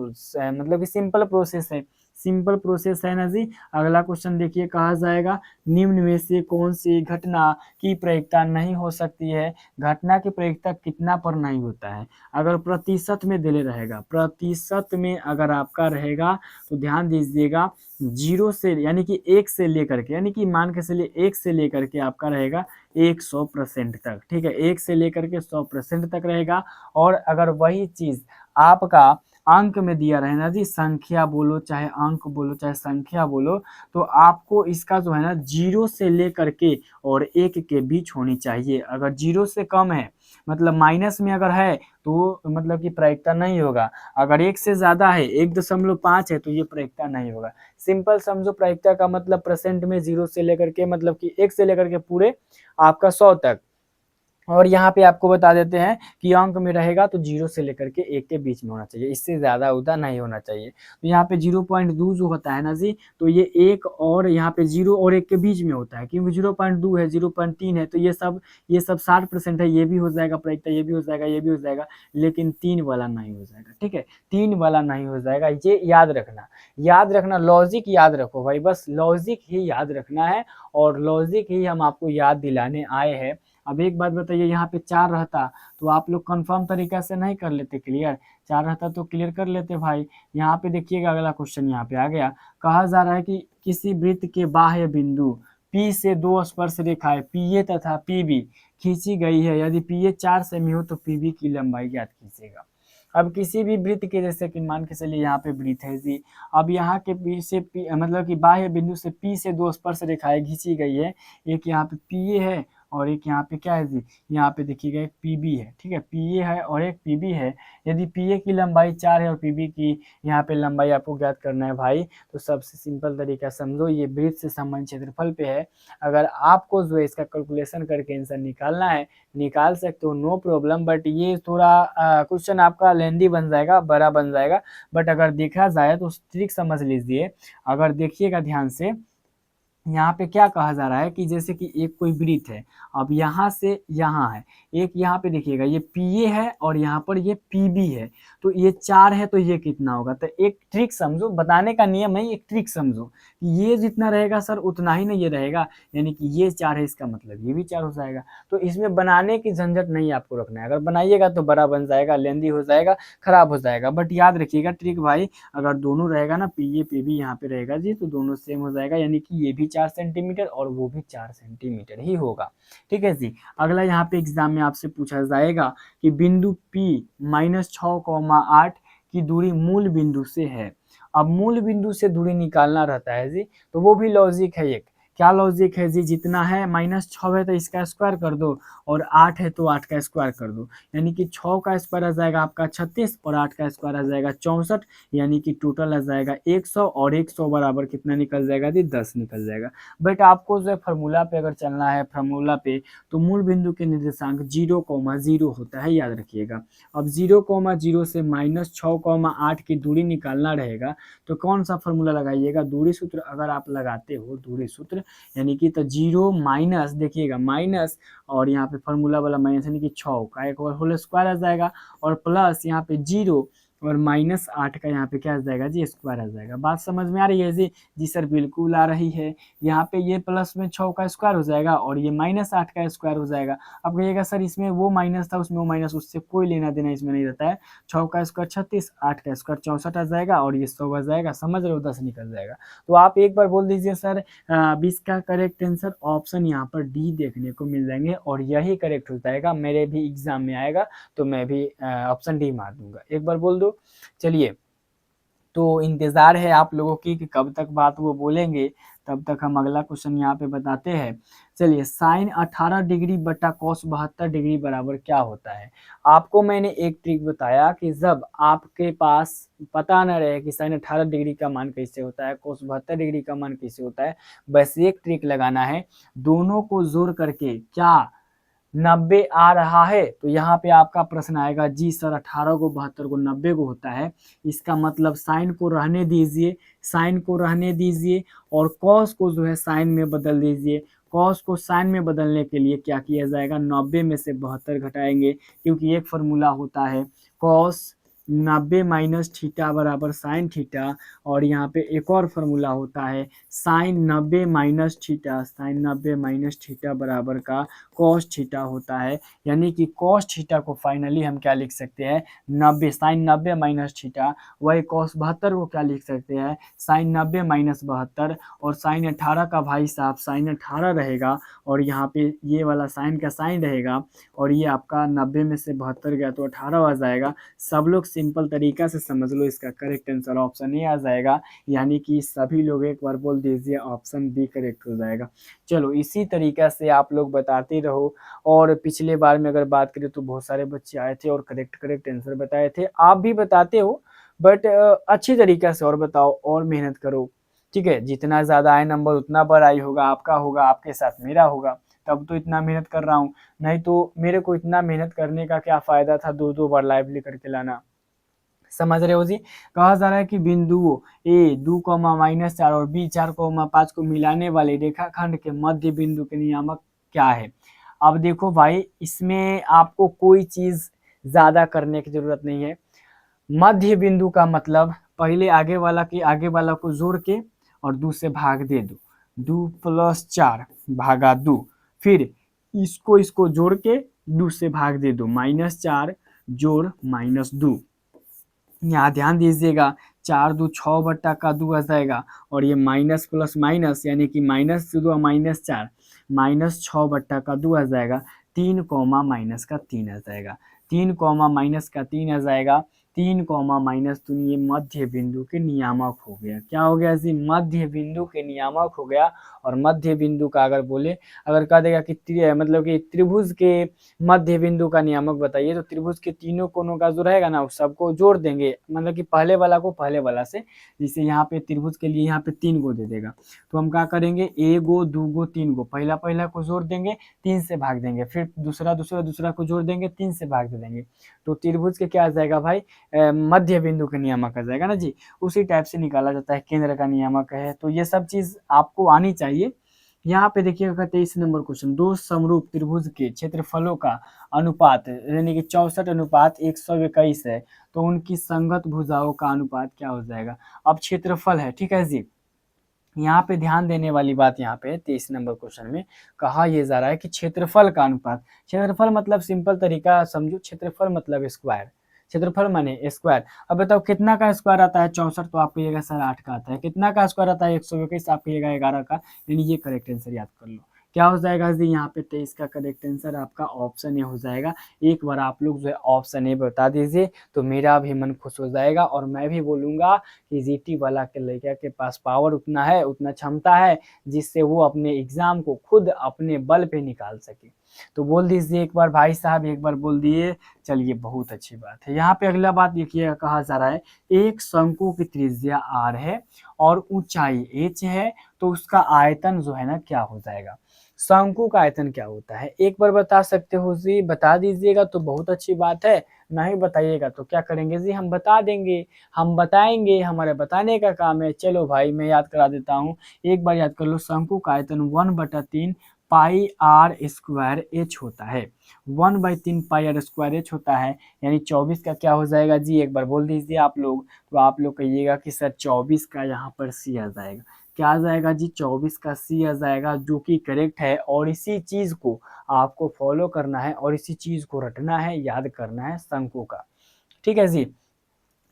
मतलब कि सिंपल प्रोसेस है, सिंपल प्रोसेस है ना जी। अगला क्वेश्चन देखिए, कहा जाएगा निम्न में से कौन सी घटना की प्रायिकता नहीं हो सकती है। घटना की प्रायिकता कितना पर नहीं होता है, अगर प्रतिशत में दिले रहेगा, प्रतिशत में अगर आपका रहेगा तो ध्यान दीजिएगा 0 से यानी कि 1 से लेकर के, यानी कि मान के चलिए 1 से लेकर के आपका रहेगा 100% तक, ठीक है, 1 से लेकर के 100% तक रहेगा। और अगर वही चीज आपका अंक में दिया रहे ना जी, संख्या बोलो चाहे अंक बोलो चाहे संख्या बोलो, तो आपको इसका जो है ना 0 से लेकर के और 1 के बीच होनी चाहिए। अगर 0 से कम है, मतलब माइनस में अगर है, तो मतलब कि प्रायिकता नहीं होगा। अगर 1 से ज्यादा है, 1.5 है, तो ये प्रायिकता नहीं होगा। सिंपल समझो, प्रायिकता का मतलब परसेंट में 0 से लेकर के, मतलब कि 1 से लेकर के पूरे आपका 100 तक। और यहाँ पे आपको बता देते हैं कि अंक में रहेगा तो 0 से लेकर के 1 के बीच में होना चाहिए, इससे ज्यादा उदा नहीं होना चाहिए। तो यहाँ पे 0.2 जो होता है ना जी, तो ये 1 और यहाँ पे 0 और 1 के बीच में होता है, क्योंकि 0.2 है, 0.3 है, तो ये सब 60% है, ये भी हो जाएगा प्रायिकता, ये भी हो जाएगा, ये भी हो जाएगा, लेकिन 3 वाला नहीं हो जाएगा, ठीक है, 3 वाला नहीं हो जाएगा। ये याद रखना, याद रखना, लॉजिक याद रखो भाई, बस लॉजिक ही याद रखना है, और लॉजिक ही हम आपको याद दिलाने आए हैं। अब एक बात बताइए, यहाँ पे 4 रहता तो आप लोग कंफर्म तरीका से नहीं कर लेते क्लियर, 4 रहता तो क्लियर कर लेते भाई। यहाँ पे देखिएगा अगला क्वेश्चन यहाँ पे आ गया, कहा जा रहा है कि किसी वृत्त के बाह्य बिंदु P से 2 स्पर्श रेखाएं PA तथा PB खींची गई है, यदि PA 4 सेमी हो तो PB की लंबाई ज्ञात कीजिएगा। अब किसी भी वृत्त के, जैसे कि मान के चलिए यहाँ पे वृत्त है जी, अब यहाँ के P से मतलब कि बाह्य बिंदु से P से 2 स्पर्श रेखाएं खींची गई है, एक यहाँ पे PA है और एक यहाँ पे क्या है जी, यहाँ पे देखिएगा एक PB है, ठीक है, PA है और एक PB है। यदि PA की लंबाई 4 है और PB की यहाँ पे लंबाई आपको ज्ञात करना है भाई, तो सबसे सिंपल तरीका समझो, ये वृत्त से संबंध क्षेत्रफल पे है। अगर आपको जो है इसका कैलकुलेशन करके आंसर निकालना है, निकाल सकते हो, नो प्रॉब्लम, बट ये थोड़ा क्वेश्चन आपका लेंदी बन जाएगा, बड़ा बन जाएगा। बट अगर देखा जाए तो ट्रिक समझ लीजिए, अगर देखिएगा ध्यान से, यहाँ पे क्या कहा जा रहा है कि जैसे कि एक कोई वृत्त है, अब यहाँ से यहाँ है, एक यहाँ पे देखिएगा ये PA है और यहाँ पर ये PB है, तो ये 4 है, तो ये कितना होगा। तो एक ट्रिक समझो, बताने का नियम है, एक ट्रिक समझो कि ये जितना रहेगा सर उतना ही ना ये रहेगा, यानी कि ये 4 है, इसका मतलब ये भी 4 हो जाएगा। तो इसमें बनाने की झंझट नहीं आपको रखना है, अगर बनाइएगा तो बड़ा बन जाएगा, लेंदी हो जाएगा, खराब हो जाएगा। बट याद रखिएगा ट्रिक भाई, अगर दोनों रहेगा ना, PA PB यहाँ पे रहेगा जी, तो दोनों सेम हो जाएगा, यानी कि ये भी 4 सेंटीमीटर और वो भी 4 सेंटीमीटर ही होगा, ठीक है जी। अगला यहाँ पे एग्जाम में आपसे पूछा जाएगा कि बिंदु P -6,8 की दूरी मूल बिंदु से है। अब मूल बिंदु से दूरी निकालना रहता है जी, तो वो भी लॉजिक है। एक क्या लॉजिक है जी, जितना है -6 है तो इसका स्क्वायर कर दो, और 8 है तो 8 का स्क्वायर कर दो, यानी कि 6 का स्क्वायर आ जाएगा आपका 36 और 8 का स्क्वायर आ जाएगा 64, यानी कि टोटल आ जाएगा 100, और 100 बराबर कितना निकल जाएगा जी, 10 निकल जाएगा। बट आपको जो है फार्मूला पे अगर चलना है, फार्मूला पे, तो मूल बिंदु के निर्देशांक 0,0 होता है, याद रखिएगा। अब 0,0 से -6,8 की दूरी निकालना रहेगा, तो कौन सा फार्मूला लगाइएगा, दूरी सूत्र अगर आप लगाते हो, दूरी सूत्र यानी कि तो 0 माइनस, देखिएगा माइनस और यहाँ पे फॉर्मूला वाला माइनस यानी कि 6 का एक होल स्क्वायर आ जाएगा और प्लस यहाँ पे 0 और -8 का यहाँ पे क्या आ जाएगा जी, स्क्वायर आ जाएगा। बात समझ में आ रही है जी? जी सर बिल्कुल आ रही है। यहाँ पे ये प्लस में 6 का स्क्वायर हो जाएगा और ये -8 का स्क्वायर हो जाएगा। अब कहिएगा सर इसमें वो माइनस था उसमें वो माइनस, उससे कोई लेना देना इसमें नहीं रहता है। 6 का स्क्वायर 36, 8 का स्क्वायर 64 आ जाएगा और ये 100 आ जाएगा। समझ रहे हो? 10 निकल जाएगा। तो आप एक बार बोल दीजिए सर 20 का करेक्ट आंसर ऑप्शन यहाँ पर डी देखने को मिल जाएंगे और यही करेक्ट हो जाएगा। मेरे भी एग्जाम में आएगा तो मैं भी ऑप्शन डी मार दूंगा। एक बार बोल दो। चलिए, तो इंतजार है आप लोगों की कि कब तक बात वो बोलेंगे, तब तक हम अगला क्वेश्चन यहाँ पे बताते हैं। चलिए, साइन 18 डिग्री बटा कॉस 72 डिग्री बराबर क्या होता है? आपको मैंने एक ट्रिक बताया कि जब आपके पास पता न रहे कि साइन 18 डिग्री का मान कैसे होता है, कॉस 72 डिग्री का मान कैसे होता है, बस एक ट्रिक लगाना है, दोनों को जोड़ करके क्या 90 आ रहा है? तो यहाँ पे आपका प्रश्न आएगा जी सर 18 को 72 को 90 को होता है, इसका मतलब साइन को रहने दीजिए, साइन को रहने दीजिए और कॉस को जो है साइन में बदल दीजिए। कॉस को साइन में बदलने के लिए क्या किया जाएगा, 90 में से 72 घटाएंगे, क्योंकि एक फार्मूला होता है कॉस 90 माइनस थीटा बराबर साइन थीटा, और यहाँ पे एक और फार्मूला होता है sine 90 minus theta, sine 90 minus theta बराबर का कॉस थीटा होता है। यानी कि कॉस थीटा को फाइनली हम क्या लिख सकते हैं, 90 साइन 90 माइनस थीटा, वही कॉस 72 को क्या लिख सकते हैं, साइन 90 माइनस 72, और साइन 18 का भाई साहब साइन 18 रहेगा और यहाँ पे ये वाला साइन का साइन रहेगा और ये आपका 90 में से 72 गया तो 18 आ जाएगा। सब लोग सिंपल तरीका से समझ लो, इसका करेक्ट आंसर ऑप्शन ए आ जाएगा। यानी कि सभी लोग एक बार बोल दीजिए ऑप्शन बी करेक्ट हो जाएगा। चलो, इसी तरीका से आप लोग बताते रहो। और पिछले बार में अगर बात करें तो बहुत सारे बच्चे आए थे और करेक्ट आंसर बताए थे। आप भी बताते हो बट अच्छी तरीका से और बताओ और मेहनत करो, ठीक है? जितना ज़्यादा आए नंबर उतना बड़ाई होगा, आपका होगा, आपके साथ मेरा होगा, तब तो इतना मेहनत कर रहा हूँ। नहीं तो मेरे को इतना मेहनत करने का क्या फ़ायदा था 2-2 बार लाइव लेकर के लाना। समझ रहे हो जी? कहा जा रहा है कि बिंदुओं ए 2, -4 और बी 4, 5 को मिलाने वाले रेखाखंड के मध्य बिंदु के नियामक क्या है? अब देखो भाई, इसमें आपको कोई चीज ज्यादा करने की जरूरत नहीं है। मध्य बिंदु का मतलब पहले आगे वाला के आगे वाला को जोड़ के और 2 से भाग दे दो, 2 + 4 भागा 2, फिर इसको जोड़ के 2 से भाग दे दो, -4 जोड़ -2। यहाँ ध्यान दीजिएगा, 4 2 6 बट्टा का 2 आ जाएगा और ये माइनस प्लस माइनस यानी कि -2 -4 -6 बट्टा का 2 आ जाएगा, 3 कॉमा माइनस का 3 आ जाएगा, 3 कॉमा माइनस का 3 आ जाएगा, 3 कॉमा -3 ये मध्य बिंदु के नियामक हो गया। क्या हो गया जी? मध्य बिंदु के नियामक हो गया। और मध्य बिंदु का अगर बोले, अगर कह देगा कि मतलब कि त्रिभुज के मध्य बिंदु का नियामक बताइए, तो त्रिभुज के तीनों कोनों का जो रहेगा ना उस सबको जोड़ देंगे, मतलब कि पहले वाला को पहले वाला से। जैसे यहाँ पे त्रिभुज के लिए यहाँ पे 3 गो दे देगा, तो हम क्या करेंगे, 1 गो 2 गो 3 गो, पहला को जोड़ देंगे, 3 से भाग देंगे, फिर दूसरा को जोड़ देंगे, 3 से भाग दे देंगे, तो त्रिभुज के क्या आ जाएगा भाई, मध्य बिंदु का नियामक आ जाएगा ना जी। उसी टाइप से निकाला जाता है, केंद्र का नियामक है। तो ये सब चीज आपको आनी चाहिए। यहाँ पे देखिएगा 23 नंबर क्वेश्चन, दो समरूप त्रिभुज के क्षेत्रफलों का अनुपात यानी कि 64:121 है, तो उनकी संगत भुजाओं का अनुपात क्या हो जाएगा? अब क्षेत्रफल है, ठीक है जी। यहाँ पे ध्यान देने वाली बात यहाँ पे 23 नंबर क्वेश्चन में कहा यह जा रहा है कि क्षेत्रफल का अनुपात। क्षेत्रफल मतलब सिंपल तरीका समझो, क्षेत्रफल मतलब स्क्वायर, क्षेत्रफल माने स्क्वायर। अब बताओ कितना का स्क्वायर आता है 64, तो आप कहिएगा सर 8 का आता है। कितना का स्क्वायर आता है 121, आप कहिएगा 11 का। यानी ये करेक्ट आंसर याद कर लो। क्या हो जाएगा जी? यहाँ पे 23 का करेक्ट आंसर आपका ऑप्शन ए हो जाएगा। एक बार आप लोग जो है ऑप्शन ए बता दीजिए तो मेरा भी मन खुश हो जाएगा और मैं भी बोलूंगा कि जीटी वाला के लड़का के पास पावर उतना है, उतना क्षमता है, जिससे वो अपने एग्जाम को खुद अपने बल पे निकाल सके। तो बोल दीजिए एक बार भाई साहब, एक बार बोल दिए। चलिए, बहुत अच्छी बात है। यहाँ पे अगला बात देखिए, कहा जा रहा है एक शंकु की त्रिज्या r है और ऊंचाई h है, तो उसका आयतन जो है ना क्या हो जाएगा? शंकु का आयतन क्या होता है? एक बार बता सकते हो जी? बता दीजिएगा तो बहुत अच्छी बात है, नहीं बताइएगा तो क्या करेंगे जी? हम बता देंगे, हम बताएंगे, हमारे बताने का काम है। चलो भाई मैं याद करा देता हूँ, एक बार याद कर लो। शंकु का आयतन 1/3 पाई आर स्क्वायर एच होता है। 1/3 पाई आर स्क्वायर एच होता है, यानी 24 का क्या हो जाएगा जी? एक बार बोल दीजिए आप लोग। तो आप लोग कहिएगा कि सर 24 का यहाँ पर सी आ जाएगा। क्या आ जाएगा जी? 24 का सी आ जाएगा, जो कि करेक्ट है। और इसी चीज को आपको फॉलो करना है और इसी चीज को रटना है, याद करना है शंकु का। ठीक है जी।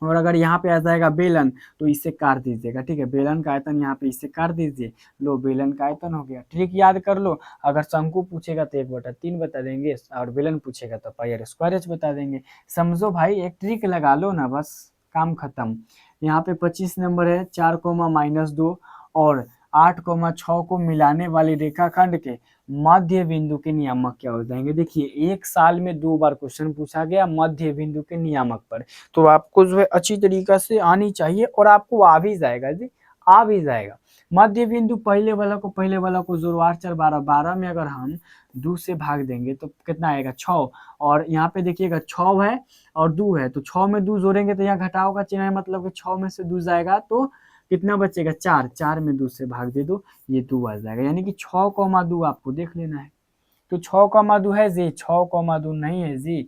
और अगर यहाँ पे आ जाएगा बेलन, तो इससे काट दीजिएगा। ठीक है, बेलन का आयतन यहाँ पे इससे काट दीजिए। लो बेलन का आयतन हो गया। ट्रिक याद कर लो। अगर शंकु पूछेगा तो 1/3 बता देंगे, और बेलन पूछेगा तो पाई आर स्क्वायर एच बता देंगे। समझो भाई, एक ट्रिक लगा लो ना, बस काम खत्म। यहाँ पे 25 नंबर है, 4, -2 और 8, 6 को मिलाने वाली रेखाखंड के मध्य बिंदु के नियामक क्या हो जाएंगे? देखिए, एक साल में 2 बार क्वेश्चन पूछा गया मध्य बिंदु के नियामक पर, तो आपको जो है अच्छी तरीका से आनी चाहिए, और आपको आ भी जाएगा जी, आ भी जाएगा। मध्य बिंदु पहले वाला को जोड़ो, 8×4 = 12, 12 में अगर हम 2 से भाग देंगे तो कितना आएगा? 6। और यहाँ पे देखिएगा 6 है और 2 है, तो 6 में 2 जोड़ेंगे तो यहाँ घटाव का चिन्ह है, मतलब कि 6 में से 2 जाएगा तो कितना बचेगा? 4। 4 में 2 से भाग दे दो, ये 2 आ जाएगा। यानी कि 6,2 आपको देख लेना है। तो 6,2 है जी? 6,2 नहीं है जी।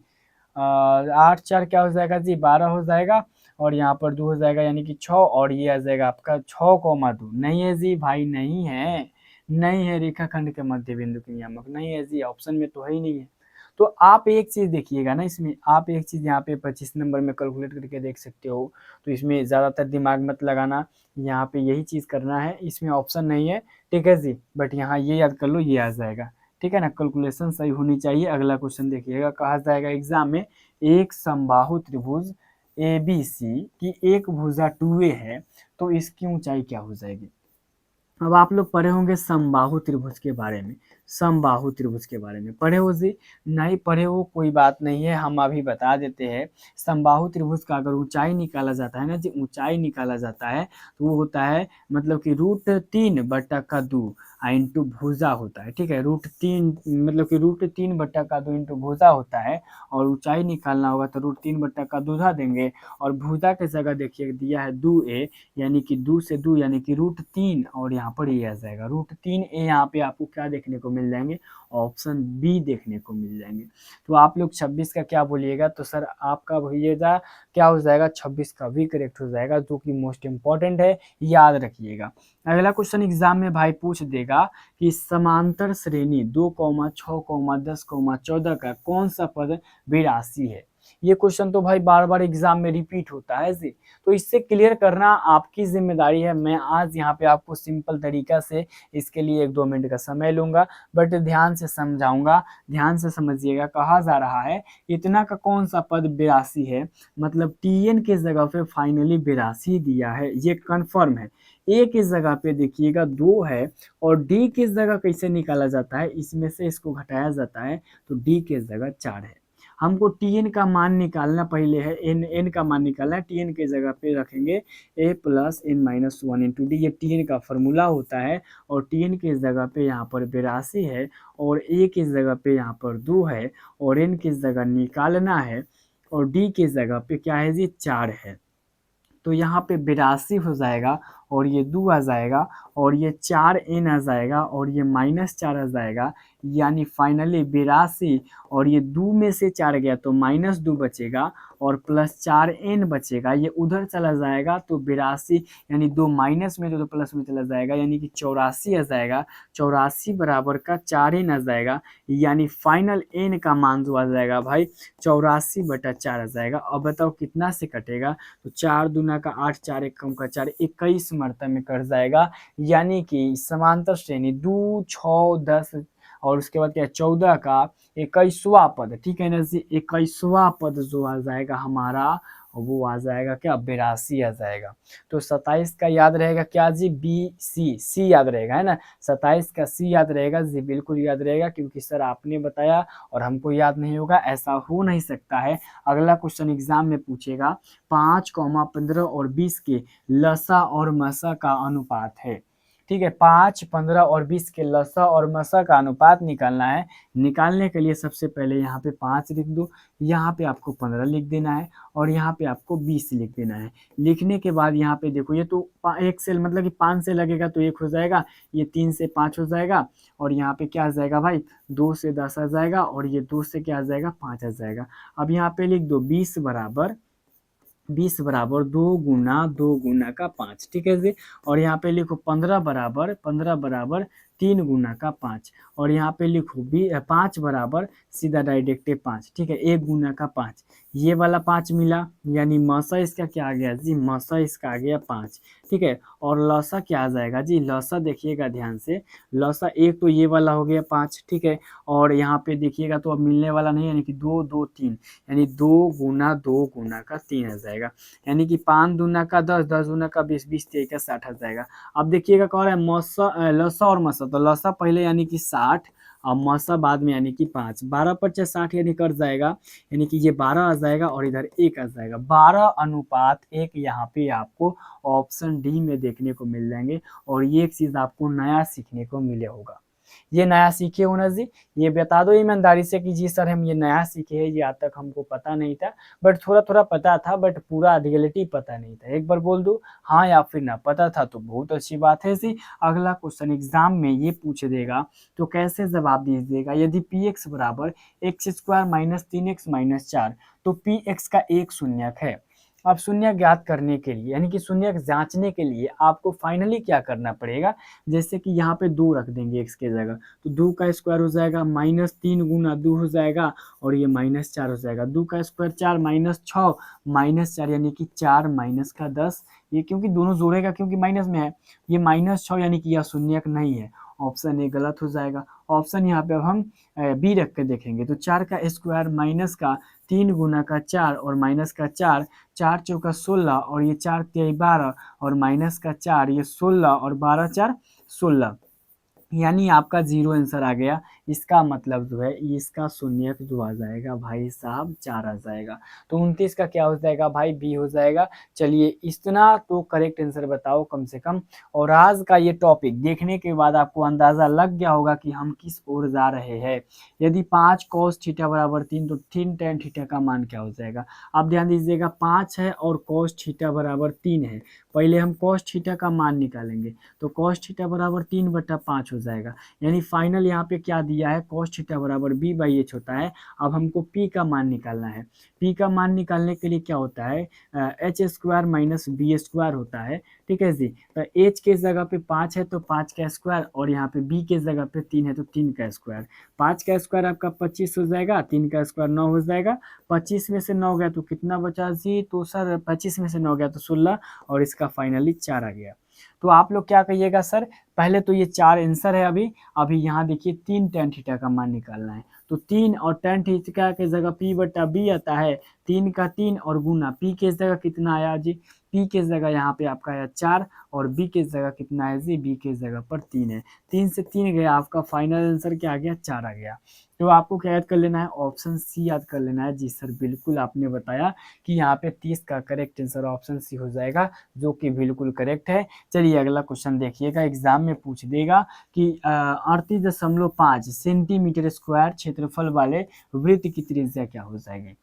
8×4 क्या हो जाएगा जी? 12 हो जाएगा, और यहाँ पर 2 हो जाएगा, यानी कि 6, और ये आ जाएगा आपका 6,2। नहीं है जी भाई, नहीं है, नहीं है। रेखाखंड के मध्य बिंदु के नियामक नहीं है जी, ऑप्शन में तो है ही नहीं है। तो आप एक चीज देखिएगा ना इसमें, आप एक चीज यहाँ पे 25 नंबर में कैलकुलेट करके देख सकते हो। तो इसमें ज्यादातर दिमाग मत लगाना, यहाँ पे यही चीज करना है, इसमें ऑप्शन नहीं है। ठीक है जी, बट यहाँ ये याद कर लो, ये आ जाएगा। ठीक है ना, कैलकुलेशन सही होनी चाहिए। अगला क्वेश्चन देखिएगा, कहा जाएगा एग्जाम में, एक समबाहु त्रिभुज ABC की एक भुजा 2A है, तो इसकी ऊंचाई क्या हो जाएगी? अब आप लोग पढ़े होंगे समबाहु त्रिभुज के बारे में, समबाहु त्रिभुज के बारे में पढ़े हो जी? नहीं पढ़े हो कोई बात नहीं है, हम अभी बता देते हैं। समबाहु त्रिभुज का अगर ऊंचाई निकाला जाता है ना जी, ऊंचाई निकाला जाता है तो वो होता है, मतलब कि √3/2 इंटू भुजा होता है। ठीक है, √3 मतलब कि √3/2 इंटू भुजा होता है। और ऊंचाई निकालना होगा तो √3/2 धा देंगे, और भुजा की जगह देखिए दिया है 2A, यानी कि 2 से 2 यानी कि √3, और यहाँ पर ये आ जाएगा √3A। यहाँ पे आपको क्या देखने को मिल जाएंगे? ऑप्शन बी देखने को मिल जाएंगे। तो आप लोग 26 का क्या बोलिएगा? तो सर आपका भैया क्या हो जाएगा? 26 का भी करेक्ट हो जाएगा, जो कि मोस्ट इंपॉर्टेंट है, याद रखिएगा। अगला क्वेश्चन एग्जाम में भाई पूछ देगा कि समांतर श्रेणी 2, 6, 10, 14 का कौन सा पद 82 है? ये क्वेश्चन तो भाई बार बार एग्जाम में रिपीट होता है जी, तो इससे क्लियर करना आपकी जिम्मेदारी है। मैं आज यहाँ पे आपको सिंपल तरीका से इसके लिए 1-2 मिनट का समय लूंगा, बट ध्यान से समझाऊंगा, ध्यान से समझिएगा। कहा जा रहा है इतना का कौन सा पद 82 है, मतलब TN के जगह पे फाइनली 82 दिया है, ये कंफर्म है। ए की जगह पे देखिएगा 2 है, और डी की जगह कैसे निकाला जाता है? इसमें से इसको घटाया जाता है, तो डी की जगह 4 है। हमको TN का मान निकालना पहले है, एन का मान निकालना है। TN के जगह पे रखेंगे A + n-1 इंटू डी, ये TN का फॉर्मूला होता है। और TN की जगह पे यहाँ पर 82 है, और A की जगह पे यहाँ पर 2 है, और N की जगह निकालना है, और D की जगह पे क्या है जी? 4 है। तो यहाँ पे 82 हो जाएगा, और ये 2 आ जाएगा, और ये 4n आ जाएगा, और ये -4 आ जाएगा, यानी फाइनली 82, और ये 2 में से 4 गया तो -2 बचेगा, और +4n बचेगा, ये उधर चला जाएगा तो 82, यानी 2 माइनस में तो प्लस में चला जाएगा, यानी कि 84 आ जाएगा। 84 बराबर का 4n आ जाएगा, यानी फाइनल n का मान जो आ जाएगा भाई 84/4 आ जाएगा। अब बताओ कितना से कटेगा? तो 4 दूना का 8, 4 एक कम का 4, 21 मरतबे में कट जाएगा। यानी कि समांतर श्रेणी 2, 6, 10 और उसके बाद क्या 14 का 21वां पद, ठीक है ना जी? 21वां पद जो आ जाएगा हमारा, वो आ जाएगा क्या? 82 आ जाएगा। तो 27 का याद रहेगा क्या जी? सी याद रहेगा, है ना? 27 का सी याद रहेगा जी, बिल्कुल याद रहेगा, क्योंकि सर आपने बताया और हमको याद नहीं होगा, ऐसा हो नहीं सकता है। अगला क्वेश्चन एग्जाम में पूछेगा 5, 15 और 20 के लसा और मसा का अनुपात है। ठीक है, 5, 15 और 20 के लसा और मसा का अनुपात निकालना है। निकालने के लिए सबसे पहले यहाँ पे 5 लिख दो, यहाँ पे आपको 15 लिख देना है और यहाँ पे आपको 20 लिख देना है। लिखने के बाद यहाँ पे देखो, ये तो एक से मतलब कि 5 से लगेगा तो 1 हो जाएगा, ये 3 से 5 हो जाएगा और यहाँ पे क्या आ जाएगा भाई, 2 से 10 आ जाएगा और ये 2 से क्या आ जाएगा, 5 आ जाएगा। अब यहाँ पे लिख दो 20 बराबर 2 गुना ठीक है जी। और यहाँ पे लिखो 15 बराबर 3 गुना का 5 और यहाँ पे लिखो 5 बराबर सीधा डायरेक्ट 5, ठीक है, 1 गुना का 5। ये वाला 5 मिला, यानी मसा इसका क्या आ गया जी, मसा इसका आ गया 5, ठीक है। और लसा क्या आ जाएगा जी, लसा देखिएगा ध्यान से, लसा एक तो ये वाला हो गया 5, ठीक है। और यहाँ पे देखिएगा तो अब मिलने वाला नहीं, यानी कि 2 2 3, यानी 2 गुना का 3 आ जाएगा। यानी कि 5 दूना का 10, 10 दूना का 20, 20 3 का 60 आ जाएगा। अब देखिएगा कह रहा है लसा और मसा, तो लसा पहले यानी कि 60 और मसा बाद में यानी कि 5, 12 × 60 यानी कट जाएगा, यानी कि ये 12 आ जाएगा और इधर 1 आ जाएगा। 12:1 यहाँ पे आपको ऑप्शन डी में देखने को मिल जाएंगे और ये एक चीज आपको नया सीखने को मिले होगा। ये नया सीखे हो ना जी, ये बता दो ईमानदारी से कि जी सर हम ये नया सीखे हैं, ये आज तक हमको पता नहीं था, बट थोड़ा थोड़ा पता था, बट पूरा रियलिटी पता नहीं था। एक बार बोल दो हाँ या फिर ना, पता था तो बहुत अच्छी बात है जी। अगला क्वेश्चन एग्जाम में ये पूछ देगा तो कैसे जवाब दीजिएगा, यदि पी एक्स बराबर x² माइनस 3x माइनस 4, तो पी एक्स का एक शून्यक है। अब शून्य ज्ञात करने के लिए, यानी कि शून्य जांचने के लिए आपको फाइनली क्या करना पड़ेगा, जैसे कि यहाँ पे 2 रख देंगे x के जगह, तो 2 का स्क्वायर हो जाएगा -3 गुना 2 हो जाएगा और ये -4 हो जाएगा। 2 का स्क्वायर 4 -6 -4 यानी कि 4 माइनस का 10, ये क्योंकि दोनों जोड़ेगा क्योंकि माइनस में है, ये -6 यानी कि यह शून्यक नहीं है, ऑप्शन ए गलत हो जाएगा। ऑप्शन यहाँ पे अब हम बी रख के देखेंगे, तो 4 का स्क्वायर माइनस का 3 गुना का 4 और माइनस का 4, 4 चौका 16 और ये 4 तिहाई 12 और माइनस का 4, ये 16 और 12 4 16, यानी आपका जीरो आंसर आ गया। इसका मतलब जो है इसका शून्यक जो आ जाएगा भाई साहब 4 आ जाएगा, तो 29 का क्या हो जाएगा भाई, बी हो जाएगा। चलिए इतना तो करेक्ट आंसर बताओ कम से कम। और आज का ये टॉपिक देखने के बाद आपको अंदाजा लग गया होगा कि हम किस ओर जा रहे हैं। यदि 5 cos थीटा बराबर 3, तो 3 tan थीटा का मान क्या हो जाएगा। आप ध्यान दीजिएगा 5 है और cos थीटा बराबर 3 है, पहले हम cos थीटा का मान निकालेंगे, तो cos थीटा बराबर 3/5 हो जाएगा। यानी फाइनल यहाँ पे क्या दिया है, cos थीटा बराबर b/h होता है। अब हमको p का मान निकालना है। p का मान निकालने के लिए क्या होता है, h² माइनस b² होता है, ठीक है जी। तो h के जगह पे 5 है तो 5 का स्क्वायर और यहाँ पे b के जगह पे 3 है तो 3 का स्क्वायर। 5 का स्क्वायर आपका 25 हो जाएगा, 3 का स्क्वायर 9 हो जाएगा। 25 में से 9 गया तो कितना बचा जी, तो सर 25 में से 9 गया तो 16 और इसका फाइनली 4 आ गया। तो आप लोग क्या कहिएगा सर, पहले तो ये 4 आंसर है। अभी यहाँ देखिए 3 tan थीटा का मान निकालना है, तो 3 और tan थीटा के जगह p/b आता है, 3 का 3 और गुना p के जगह कितना आया जी, p के जगह यहाँ पे आपका आया 4 और b के जगह कितना है जी, b के जगह पर 3 है। 3 से 3 गया, आपका फाइनल आंसर क्या आ गया, 4 आ गया। तो आपको क्या याद कर लेना है, ऑप्शन सी याद कर लेना है। जी सर बिल्कुल आपने बताया कि यहाँ पे 30 का करेक्ट आंसर ऑप्शन सी हो जाएगा, जो कि बिल्कुल करेक्ट है। चलिए अगला क्वेश्चन देखिएगा, एग्जाम में पूछ देगा कि 38.5 सेंटीमीटर स्क्वायर क्षेत्रफल वाले वृत्त की त्रिज्या क्या हो जाएगी।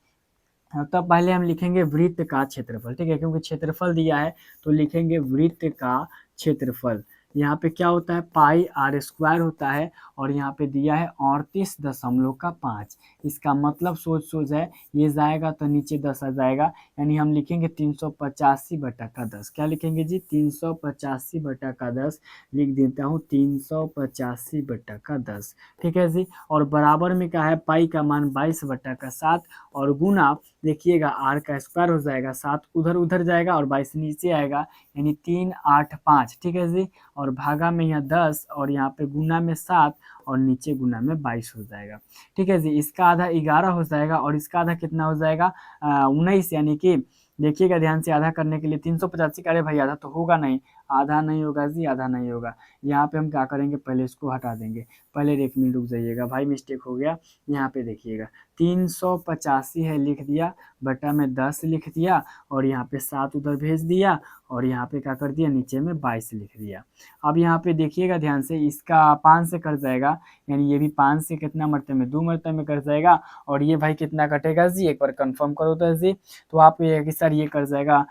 तो पहले हम लिखेंगे वृत्त का क्षेत्रफल, ठीक है, क्योंकि क्षेत्रफल दिया है तो लिखेंगे वृत्त का क्षेत्रफल। यहाँ पे क्या होता है, πr² होता है और यहाँ पे दिया है 38.5। इसका मतलब सोच है, ये जाएगा तो नीचे 10 आ जाएगा, यानी हम लिखेंगे 385/10। क्या लिखेंगे जी, 385/10 लिख देता हूँ, 385/10, ठीक है जी। और बराबर में क्या है, पाई का मान 22/7 और गुना देखिएगा r का स्क्वायर हो जाएगा, 7 उधर उधर जाएगा और 22 नीचे आएगा, यानी 385, ठीक है जी। और भागा में यहाँ 10 और यहाँ पे गुना में 7 और नीचे गुना में 22 हो जाएगा, ठीक है जी। इसका आधा 11 हो जाएगा और इसका आधा कितना हो जाएगा, 19, यानी कि देखिएगा ध्यान से, आधा करने के लिए 385 का, अरे भाई आधा तो होगा नहीं, आधा नहीं होगा जी, आधा नहीं होगा। यहाँ पे हम क्या करेंगे, पहले इसको हटा देंगे। पहले 1 मिनट रुक जाइएगा भाई, मिस्टेक हो गया। यहाँ पे देखिएगा 385 है, लिख दिया, बटा में 10 लिख दिया, और यहाँ पे 7 उधर भेज दिया, और यहाँ पे क्या कर दिया, नीचे में 22 लिख दिया। अब यहाँ पे देखिएगा ध्यान से, इसका 5 से कट जाएगा, यानी ये भी 5 से कितना मरतबे में, 2 मरतबे में कट जाएगा। और ये भाई कितना कटेगा जी, एक बार कंफर्म करो तो जी। तो आप ये कि सर ये कट जाएगा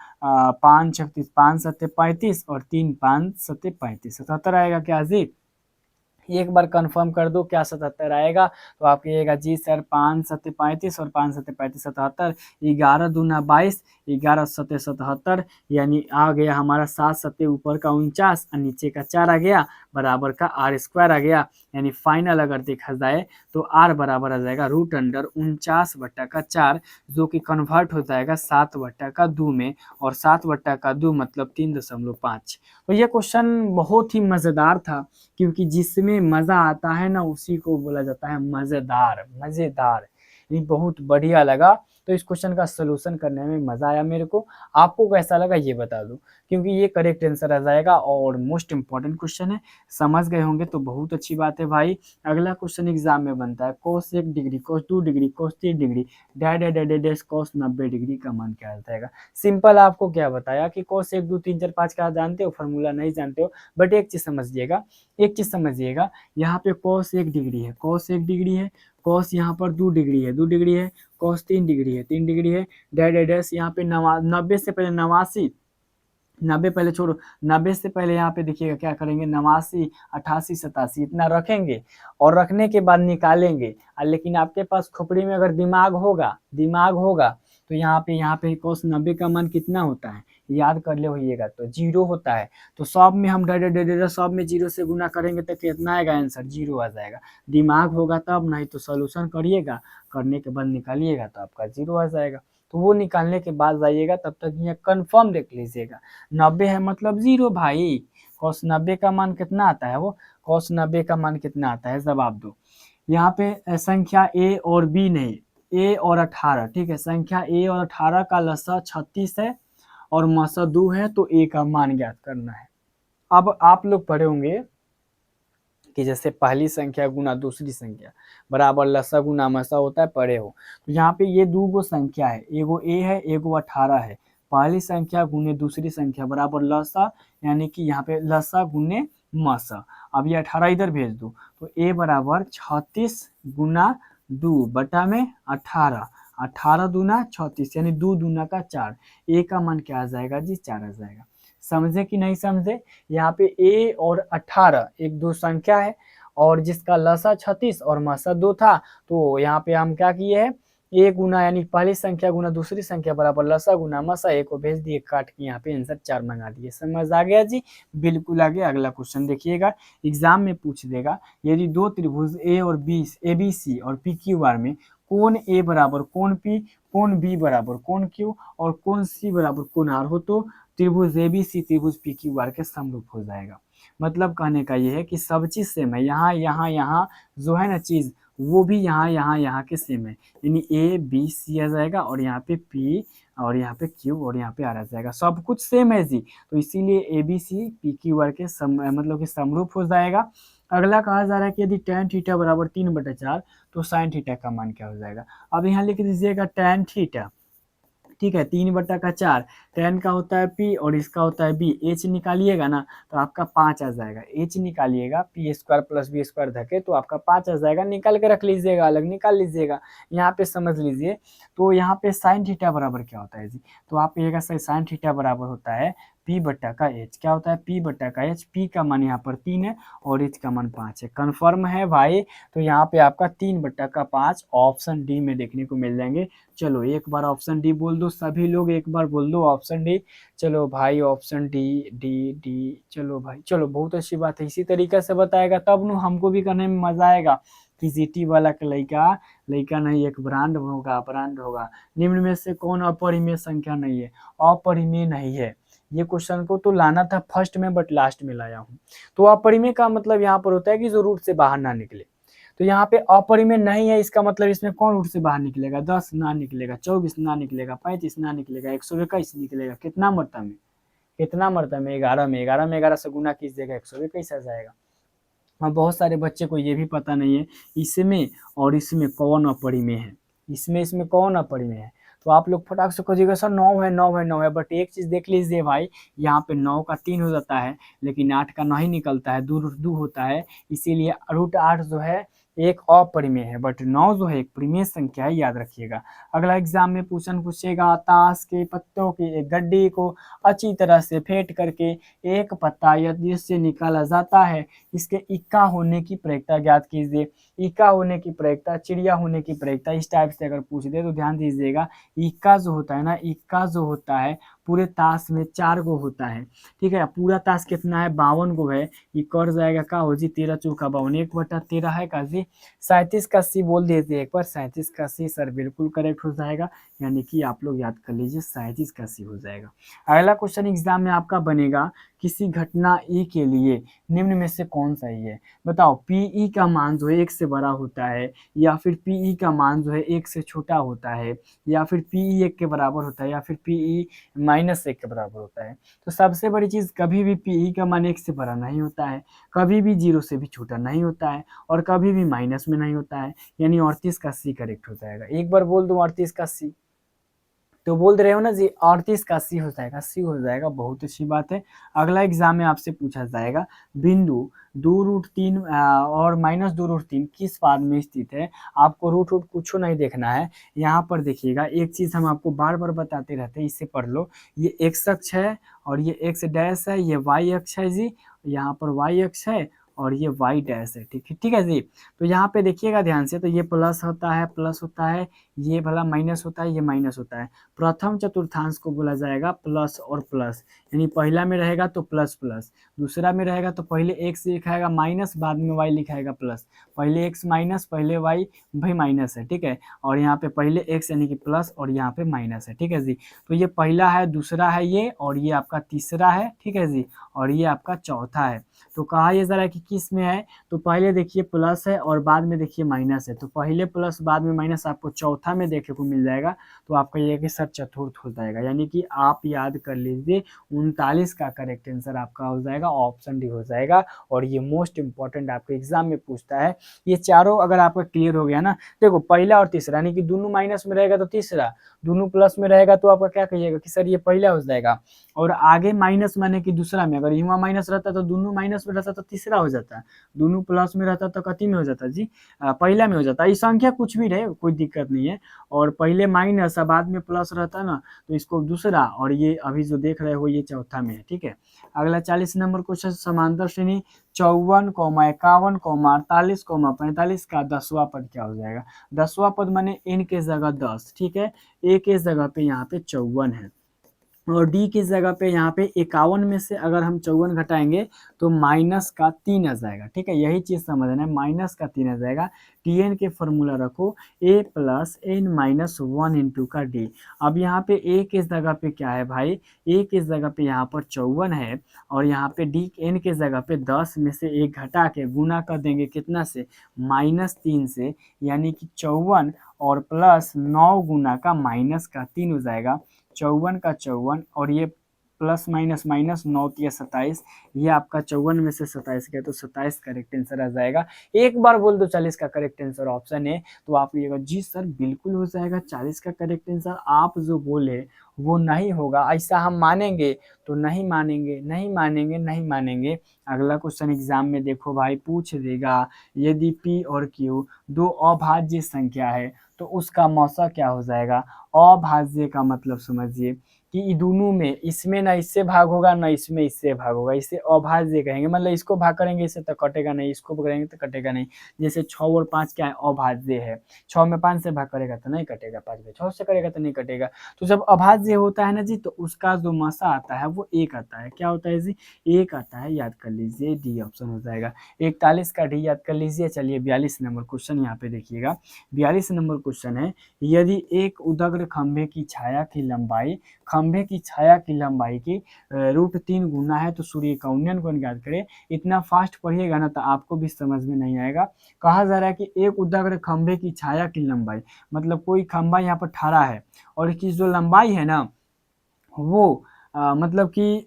5 36, 5 सत्ते 35, और 3 5 सत्ते 35, 77 आएगा क्या जी। एक बार कंफर्म कर दो क्या 77 आएगा। तो आप कहिएगा जी सर 5 सत्ते 35 और 5 सत्ते 35 77, 11 दूना 22, 11 सत्ते 77, यानी आ गया हमारा 7 सत्ते ऊपर का 49 और नीचे का 4 आ गया, बराबर का आर स्क्वायर आ गया। यानी फाइनल अगर देखा जाए तो आर बराबर आ जाएगा √49/4, जो कि कन्वर्ट हो जाएगा 7/2 में, और 7/2 मतलब 3.5। तो ये क्वेश्चन बहुत ही मजेदार था, क्योंकि जिसमें मजा आता है ना उसी को बोला जाता है मजेदार। मजेदार यानी बहुत बढ़िया लगा। तो इस क्वेश्चन का सलूशन करने में मजा आया मेरे को। आपको कैसा लगा ये बता दो, क्योंकि ये करेक्ट आंसर आ जाएगा और मोस्ट इंपॉर्टेंट क्वेश्चन है। समझ गए होंगे तो बहुत अच्छी बात है भाई। अगला क्वेश्चन एग्जाम में बनता है, cos 1 degree, cos 2 degree, cos 3 degree, dash cos 90 degree का मान क्या आ जाएगा। सिंपल आपको क्या बताया कि cos 1 2 3 4 5 का जानते हो, फॉर्मूला नहीं जानते हो, बट एक चीज समझिएगा, यहाँ पे cos 1 डिग्री है, cos 1 डिग्री है, cos यहाँ पर 2 डिग्री है, 2 डिग्री है, cos 3 डिग्री है, 3 डिग्री है, डैश यहाँ पे 90 से पहले 89, 90 पहले छोड़ो, 90 से पहले यहाँ पे देखिएगा क्या करेंगे, 89 88 87 इतना रखेंगे, और रखने के बाद निकालेंगे। लेकिन आपके पास खोपड़ी में अगर दिमाग होगा तो यहाँ पे cos 90 का मान कितना होता है, याद कर ले होइएगा, तो 0 होता है। तो सब में हम सब में 0 से गुना करेंगे तो कितना आएगा आंसर, 0 आ जाएगा। दिमाग होगा तब, नहीं तो सोल्यूशन करिएगा, करने के बाद निकालिएगा तो आपका 0 आ जाएगा। तो वो निकालने के बाद जाइएगा, तब तक यहाँ कंफर्म देख लीजिएगा। 90 है मतलब 0 भाई। cos 90 का मान कितना आता है, वो cos 90 का मान कितना आता है, जवाब दो। यहाँ पे संख्या a और b नहीं, a और 18, ठीक है। संख्या a और 18 का लसा 36 है और मसा 2 है, तो a का मान ज्ञात करना है। अब आप लोग पढ़े होंगे कि जैसे पहली संख्या गुना दूसरी संख्या बराबर लसा गुना मसा होता है, पढ़े हो। तो यहाँ पे ये 2 गो संख्या है, एगो a है, एगो 18 है। पहली संख्या गुने दूसरी संख्या बराबर लसा, यानी कि यहाँ पे लसा गुने मसा। अब ये 18 इधर भेज दो, तो a बराबर 36 गुना 2 बटा में 18, 18 दूना 36, यानी 2 दूना का 4। a का मान क्या आ जाएगा जी, 4 आ जाएगा। समझे कि नहीं समझे। यहाँ पे a और 18 एक दो संख्या है, और जिसका लसा 36 और मसा 2 था, तो यहाँ पे हम क्या किए हैं, a गुना यानी पहली संख्या गुना दूसरी संख्या बराबर लसा गुना मसा, a को भेज दिए काट के, यहाँ पे आंसर 4 मंगा दिए। समझ आ गया जी, बिल्कुल आ गया। अगला क्वेश्चन देखिएगा, एग्जाम में पूछ देगा, यदि दो त्रिभुज a और b, ABC और PQR में कोण a बराबर कोण p, कोण b बराबर कोण q और कोण c बराबर कोण r हो, तो त्रिभुज ABC त्रिभुज PQR के समरूप हो जाएगा। मतलब कहने का ये है कि सब चीज सेम है, यहाँ जो है ना चीज, वो भी यहाँ के सेम है, यानी A B C आ जाएगा, और यहाँ पे P और यहाँ पे Q और यहाँ पे R आ जाएगा, सब कुछ सेम है जी। तो इसीलिए ABC PQR के मतलब कि समरूप हो जाएगा। अगला कहा जा रहा है कि यदि tan थीटा बराबर 3/4, तो sin थीटा का मान क्या हो जाएगा। अब यहाँ लिख दीजिएगा tan थीटा, ठीक है, 3/4, tan का होता है p और इसका होता है b, h निकालिएगा ना तो आपका 5 आ जाएगा। h निकालिएगा, p square plus b square धके तो आपका 5 आ जाएगा, निकाल के रख लीजिएगा, अलग निकाल लीजिएगा। यहाँ पे समझ लीजिए, तो यहाँ पे साइन थीटा बराबर क्या होता है जी, तो आप कहिएगा सर साइन थीटा बराबर होता है p/h। क्या होता है p/h, p का मान यहाँ पर 3 है और h का मान 5 है। कंफर्म है भाई। तो यहाँ पे आपका 3/5 ऑप्शन डी में देखने को मिल जाएंगे। चलो एक बार ऑप्शन डी बोल दो, सभी लोग एक बार बोल दो ऑप्शन डी। चलो भाई ऑप्शन डी डी डी, चलो भाई, चलो बहुत अच्छी बात है। इसी तरीके से बताएगा तब न हमको भी करने में मजा आएगा कि जीटी वाला का लड़का नहीं, एक ब्रांड होगा। निम्न में से कौन अपरिमेय संख्या नहीं है, अपरिमेय नहीं है। ये क्वेश्चन को तो लाना था फर्स्ट में, बट लास्ट में लाया हूँ। तो अपरिमेय का मतलब यहाँ पर होता है कि जो रूट से बाहर ना निकले। तो यहाँ पे अपरिमेय नहीं है, इसका मतलब इसमें कौन रूट से बाहर निकलेगा, 10 ना निकलेगा, 24 ना निकलेगा, 35 ना निकलेगा, 121 निकलेगा। कितना मरतबा में, कितना मरतबा में, 11 में, 11 में 11 से गुना कीजिएगा 121 आ जाएगा। हाँ, बहुत सारे बच्चे को ये भी पता नहीं है इसमें और इसमें कौन अपरिमेय है, इसमें कौन अपरिमेय है। तो आप लोग फटाक से खोजिएगा सर 9 है 9 है 9 है, बट एक चीज देख लीजिए भाई, यहाँ पे 9 का 3 हो जाता है लेकिन 8 का नहीं निकलता है, 2 होता है, इसीलिए √8 जो है एक अपरिमेय है, बट 9 जो है एक परिमेय संख्या है, याद रखिएगा। अगला एग्जाम में क्वेश्चन पूछेगा, ताश के पत्तों की एक गड्डी को अच्छी तरह से फेंट करके एक पत्ता यदि इससे निकाला जाता है, इसके इक्का होने की प्रयोक्ता ज्ञात कीजिए। इक्का होने की प्रयोक्ता, चिड़िया होने की प्रयोक्ता, इस टाइप से अगर पूछ दे तो ध्यान दीजिएगा, इक्का जो होता है ना, इक्का जो होता है पूरे ताश में 4 गो होता है, ठीक है। पूरा ताश कितना है, 52 गो है, ये कर जाएगा का हो जी 13 चौका 52, 1/13 है का जी 37 का सी बोल देते एक बार, 37 का सी सर बिल्कुल करेक्ट हो जाएगा, यानी कि आप लोग याद कर लीजिए 37 का सी हो जाएगा। अगला क्वेश्चन एग्जाम में आपका बनेगा, किसी घटना ई के लिए निम्न में से कौन सही है, बताओ। पीई का मान जो है 1 से बड़ा होता है, या फिर पीई का मान जो है 1 से छोटा होता है, या फिर पीई 1 के बराबर होता है, या फिर पीई -1 के बराबर होता है। तो सबसे बड़ी चीज, कभी भी पीई का मान 1 से बड़ा नहीं होता है, कभी भी 0 से भी छोटा नहीं होता है, और कभी भी माइनस में नहीं होता है, यानी 38 का सी करेक्ट हो जाएगा। एक बार बोल दूं 38 का सी, तो बोल रहे हो ना जी 38 का सी हो जाएगा, सी हो जाएगा, बहुत अच्छी बात है। अगला एग्जाम में आपसे पूछा जाएगा, बिंदु 2√3 और -2√3 किस पाद में स्थित है। आपको रूट कुछ नहीं देखना है, यहाँ पर देखिएगा एक चीज हम आपको बार बार बताते रहते हैं, इससे पढ़ लो। ये एक्स अक्ष है और ये एक्स डैश है, ये वाई अक्ष है जी, यहाँ पर वाई अक्ष है और ये वाई डैश है, ठीक है, ठीक है जी। तो यहाँ पे देखिएगा ध्यान से, तो ये प्लस होता है, प्लस होता है, ये भला माइनस होता है, ये माइनस होता है। प्रथम चतुर्थांश को बोला जाएगा प्लस और प्लस, यानी पहला में रहेगा तो प्लस प्लस, दूसरा में रहेगा तो पहले एक्स लिखाएगा माइनस, बाद में वाई लिखाएगा प्लस, पहले एक्स माइनस पहले वाई भाई माइनस है, ठीक है, और यहाँ पे पहले एक्स यानी कि प्लस और यहाँ पे माइनस है, ठीक है जी। तो ये पहला है, दूसरा है ये, और ये आपका तीसरा है, ठीक है जी, और ये आपका चौथा है। तो कहा ये जरा कि किस में है, तो पहले देखिए प्लस है और बाद में देखिए माइनस है, तो पहले प्लस बाद में माइनस आपको चौथा में देखने को मिल जाएगा। तो आपका ये कि सर चतुर्थ हो जाएगा, यानी कि आप याद कर लीजिए 39 का करेक्ट आंसर आपका हो जाएगा, ऑप्शन डी हो जाएगा। और ये मोस्ट इंपॉर्टेंट आपके एग्जाम में पूछता है। ये चारों अगर आपका क्लियर हो गया ना, देखो पहला और तीसरा, यानी कि दोनों माइनस में रहेगा तो तीसरा, दोनों प्लस में रहेगा तो आपका क्या कहिएगा कि सर ये पहला हो जाएगा, और आगे माइनस माने कि दूसरा में, अगर यहाँ माइनस रहता तो दोनों माइनस में रहता तो तीसरा हो जाता, दोनों प्लस में रहता तो कति में हो जाता जी, पहला में हो जाता। ये संख्या कुछ भी रहे कोई दिक्कत नहीं है, और पहले माइनस बाद में प्लस रहता ना, तो इसको दूसरा, और ये अभी जो देख रहे हो ये चौथा में है, ठीक है। अगला 40 नंबर क्वेश्चन, समांतर श्रेणी 54, 51, 48, 45 का 10वां पद क्या हो जाएगा। 10वां पद माने n के जगह 10, ठीक है, a के जगह पे यहाँ पे 54 है, और डी की जगह पे यहाँ पे 51 में से अगर हम 54 घटाएंगे तो -3 आ जाएगा, ठीक है, यही चीज समझना है, -3 आ जाएगा। टीएन के फॉर्मूला रखो a + n - 1 इंटू का डी। अब यहाँ पे a के जगह पे क्या है भाई, a के जगह पे यहाँ पर 54 है, और यहाँ पे डी n के जगह पे 10 में से 1 घटा के गुना कर देंगे कितना से, -3 से, यानी कि 54 और प्लस 9 गुना का -3 हो जाएगा, 54 का 54, और ये प्लस माइनस माइनस 9 या 27, ये आपका 54 में से 27 गया तो 27 करेक्ट आंसर आ जाएगा। एक बार बोल दो 40 का करेक्ट आंसर ऑप्शन है, तो आप ये जी सर बिल्कुल हो जाएगा 40 का करेक्ट आंसर, आप जो बोले वो नहीं होगा, ऐसा हम मानेंगे तो नहीं मानेंगे, नहीं मानेंगे, नहीं मानेंगे। अगला क्वेश्चन एग्जाम में देखो भाई पूछ देगा, यदि पी और क्यू दो अभाज्य संख्या है तो उसका मौसा क्या हो जाएगा। अभाज्य का मतलब समझिए कि दोनों में, इसमें ना इससे भाग होगा ना इसमें इससे भाग होगा, इसे अभाज्य कहेंगे, मतलब इसको भाग करेंगे इससे तो कटेगा नहीं, इसको करेंगे तो कटेगा नहीं। जैसे 6 और 5 क्या है, अभाज्य है, 6 में 5 से भाग करेगा तो नहीं कटेगा, 5 में 6 से करेगा तो नहीं कटेगा। तो जब अभाज्य होता है ना जी, तो उसका जो मसा आता है वो 1 आता है, क्या होता है जी, 1 आता है, याद कर लीजिए, डी ऑप्शन हो जाएगा। 41 का डी याद कर लीजिए। चलिए 42 नंबर क्वेश्चन यहाँ पे देखिएगा, 42 नंबर क्वेश्चन है, यदि एक उदग्र खंभे की छाया की लंबाई, खंभे की छाया की लंबाई की √3 गुना है तो सूर्य का उन्नयन कोण ज्ञात करें। इतना फास्ट पढ़िएगा ना तो आपको भी समझ में नहीं आएगा। कहा जा रहा है कि एक उदग्र खंभे की छाया की लंबाई, मतलब कोई खंभा यहाँ पर ठहरा है और इसकी जो लंबाई है ना वो मतलब कि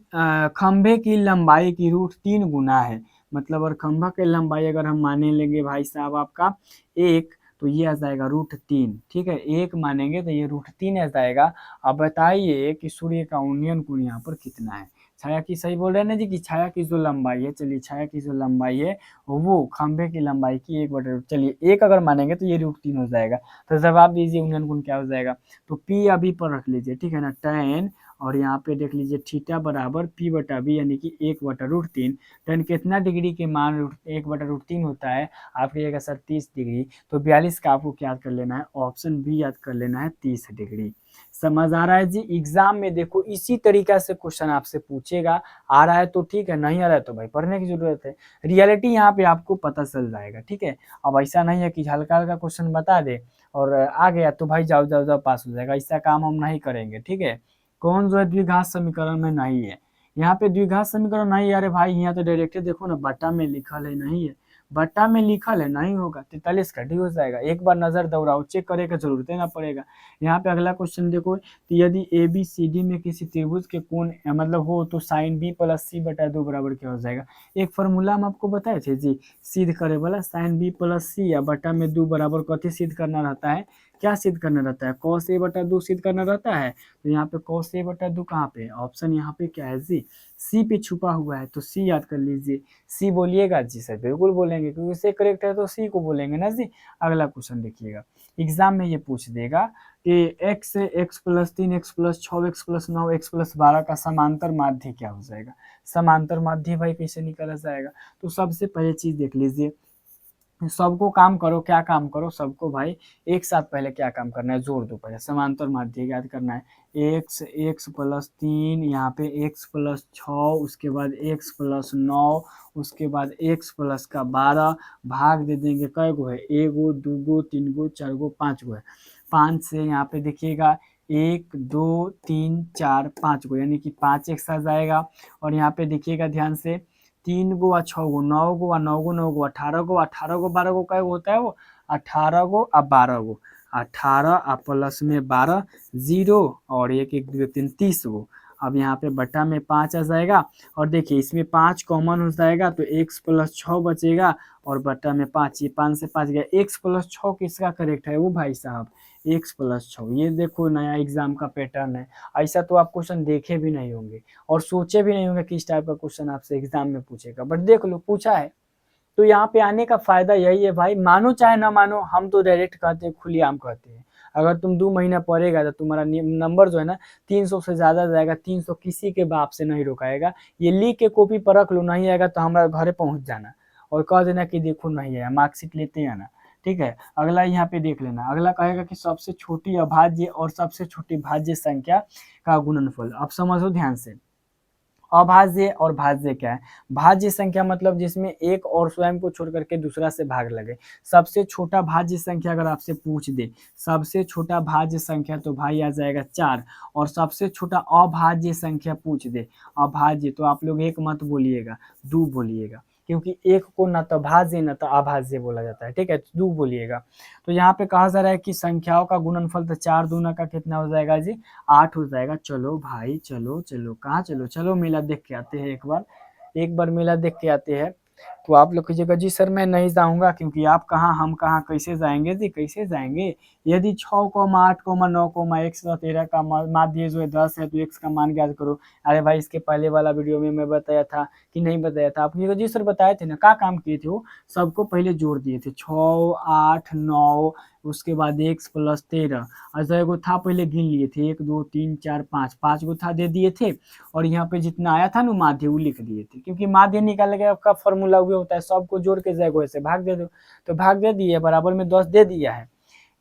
खंभे की लंबाई की रूट 3 गुना है। मतलब और खंभा की लंबाई अगर हम माने लेंगे भाई साहब आपका 1, तो ये आ जाएगा रूट 3। ठीक है, 1 मानेंगे तो ये रूट 3 आ जाएगा। अब बताइए कि सूर्य का उन्नयन कोण यहाँ पर कितना है। छाया की, सही बोल रहे हैं ना जी, कि छाया की जो लंबाई है, चलिए छाया की जो लंबाई है वो खंभे की लंबाई की 1/, चलिए 1 अगर मानेंगे तो ये रूट 3 हो जाएगा। तो जवाब दीजिए उन्नयन कोण क्या हो जाएगा। तो पी अभी पर रख लीजिए, ठीक है ना, tan, और यहाँ पे देख लीजिए थीटा बराबर P/B, यानी कि 1/√3। tan कितना डिग्री के मान 1/√3 होता है, आप कहिएगा सर 30 डिग्री, तो 42 का आपको क्या याद कर लेना है, ऑप्शन बी याद कर लेना है, 30 डिग्री। समझ आ रहा है जी। एग्जाम में देखो इसी तरीका से क्वेश्चन आपसे पूछेगा, आ रहा है तो ठीक है, नहीं आ रहा है तो भाई पढ़ने की जरूरत है। रियलिटी यहाँ पे आपको पता चल जाएगा, ठीक है। अब ऐसा नहीं है कि हल्का हल्का क्वेश्चन बता दे और आ गया तो भाई जाओ जाओ जाओ पास हो जाएगा, ऐसा काम हम नहीं करेंगे, ठीक है। कौन जो है द्विघात समीकरण में नहीं है, यहाँ पे द्विघात समीकरण नहीं है। अरे भाई यहाँ तो डायरेक्ट देखो ना, बट्टा में लिखल है, नहीं है, बट्टा में लिखल है, नहीं होगा, 43 का डी हो जाएगा। एक बार नजर दौड़ाओ, चेक करे का जरूरत है ना पड़ेगा। यहाँ पे अगला क्वेश्चन देखो, तो यदि ए बी सी डी में किसी त्रिभुज के कोण मतलब हो तो साइन बी प्लस सी बटा 2 बराबर क्या हो जाएगा। एक फॉर्मूला हम आपको बताए थे जी, सिद्ध करे वाला, साइन बी प्लस सी या बटा में 2 बराबर कथी सिद्ध करना रहता है, क्या सिद्ध करना रहता है, कॉस ए बटा 2 सिद्ध करना रहता है। तो यहाँ पे कॉस ए बटा 2 कहाँ पे, ऑप्शन यहाँ पे क्या है जी, सी पे छुपा हुआ है, तो सी याद कर लीजिए। सी बोलिएगा जी सर, बिल्कुल बोलेंगे, क्योंकि से करेक्ट है तो सी को बोलेंगे ना जी। अगला क्वेश्चन देखिएगा, एग्जाम में ये पूछ देगा कि एक्स से x+3 x+6 x+9 x+12 का समांतर माध्य क्या हो जाएगा। समांतर माध्य भाई कैसे निकाला जाएगा, तो सबसे पहले चीज देख लीजिए, सबको काम करो, क्या काम करो सबको भाई, एक साथ पहले क्या काम करना है, जोड़ दो, पहले समांतर माध्य याद करना है। x+3, यहाँ पे x+6, उसके बाद x+9, उसके बाद x+12 भाग दे देंगे, कै गो है, एगो दूगो तीन गो चार गो पाँच गो है, 5 से यहाँ पे देखिएगा 1 2 3 4 5 गो, यानी कि 5x आ जाएगा। और यहाँ पे देखिएगा ध्यान से, 3 गो आ 6 गो 9 गो आ 9 गो 9 गो 18 गो 18 गो 12 गो कै गो होता है वो, 18 गो आ 12 गो, 18 आ प्लस में 12 0, और 1 1 2 3 30 गो। अब यहाँ पे बटा में 5 आ जाएगा, और देखिए इसमें 5 कॉमन हो जाएगा तो x+6 बचेगा, और बटा में 5, ये 5 से 5 गया, x+6 किसका करेक्ट है वो भाई साहब, x+6। ये देखो नया एग्जाम का पैटर्न है, ऐसा तो आप क्वेश्चन देखे भी नहीं होंगे और सोचे भी नहीं होंगे कि इस टाइप का क्वेश्चन आपसे एग्जाम में पूछेगा, बट देख लो पूछा है। तो यहाँ पे आने का फायदा यही है भाई, मानो चाहे ना मानो, हम तो डायरेक्ट कहते हैं, खुलेआम कहते हैं। अगर तुम 2 महीना पढ़ेगा तो तुम्हारा नंबर जो है ना 300 से ज्यादा जाएगा, 300 किसी के बाप से नहीं रोकाएगा। ये लिख के कॉपी पर रख लो, नहीं आएगा तो हमारे घरे पहुंच जाना और कह देना कि देखो नहीं आया, मार्कशीट लेते आना, ठीक है। अगला यहाँ पे देख लेना, अगला कहेगा कि सबसे छोटी अभाज्य और सबसे छोटी भाज्य संख्या का गुणनफल। अब समझो ध्यान से, अभाज्य और भाज्य क्या है। भाज्य संख्या मतलब जिसमें एक और स्वयं को छोड़ करके दूसरा से भाग लगे। सबसे छोटा भाज्य संख्या अगर आपसे पूछ दे, सबसे छोटा भाज्य संख्या तो भाई आ जाएगा 4, और सबसे छोटा अभाज्य संख्या पूछ दे, अभाज्य, तो आप लोग 1 मत बोलिएगा, 2 बोलिएगा, क्योंकि एक को न तो भाज्य न तो अभाज्य बोला जाता है, ठीक है, 2 बोलिएगा। तो यहाँ पे कहा जा रहा है कि संख्याओं का गुणनफल, तो 4 दूना का कितना हो जाएगा जी, 8 हो जाएगा। चलो भाई चलो चलो, कहाँ चलो, चलो मेला देख के आते हैं, एक बार मेला देख के आते हैं। तो आप लोग कीजिएगा जी सर मैं नहीं जाऊंगा, क्योंकि आप कहाँ हम कहाँ, कैसे जाएंगे जी, कैसे जाएंगे। यदि 6,8,9,x व 13 का माध्य जो है 10 है तो x का मान ज्ञात करो। अरे भाई इसके पहले वाला वीडियो में मैं बताया था कि नहीं बताया था, आप जी सर बताए थे ना, क्या काम किए थे वो, सबको पहले जोड़ दिए थे, 6 8 9, उसके बाद x+13, अच्छा एगो था पहले गिन लिए थे, 1 2 3 4 5, 5 गो था दे दिए थे, और यहाँ पे जितना आया था ना माध्य वो लिख दिए थे, क्योंकि माध्य निकालने का आपका फॉर्मूला वो होता है, सबको जोड़ के जगह से भाग दे दो, तो भाग दे दिए, बराबर में 10 दे दिया है।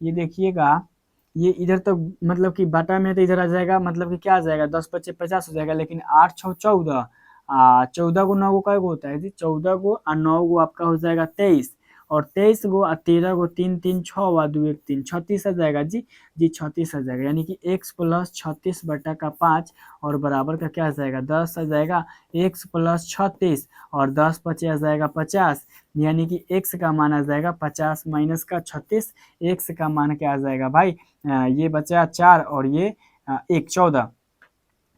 ये देखिएगा, ये इधर तो मतलब कि बटा में तो इधर आ जाएगा, मतलब कि क्या आ जाएगा, 10 × 5 = 50 हो जाएगा, लेकिन 8 × 6 = 14, 14 गो 9 गो कै गो होता है जी, 14 गो और 9 गो आपका हो जाएगा 23, और 23 गो और 13 गो 3 3 6 और 2 1 3, 36 आ जाएगा जी, 36 आ जाएगा, यानी कि x+36/5, और बराबर का क्या आ जाएगा, 10 आ जाएगा, x+36 और 10 5 आ जाएगा 50, यानी कि x का मान आ जाएगा 50 माइनस का 36, x का मान क्या आ जाएगा भाई, ये बचा 4 और ये 1 14,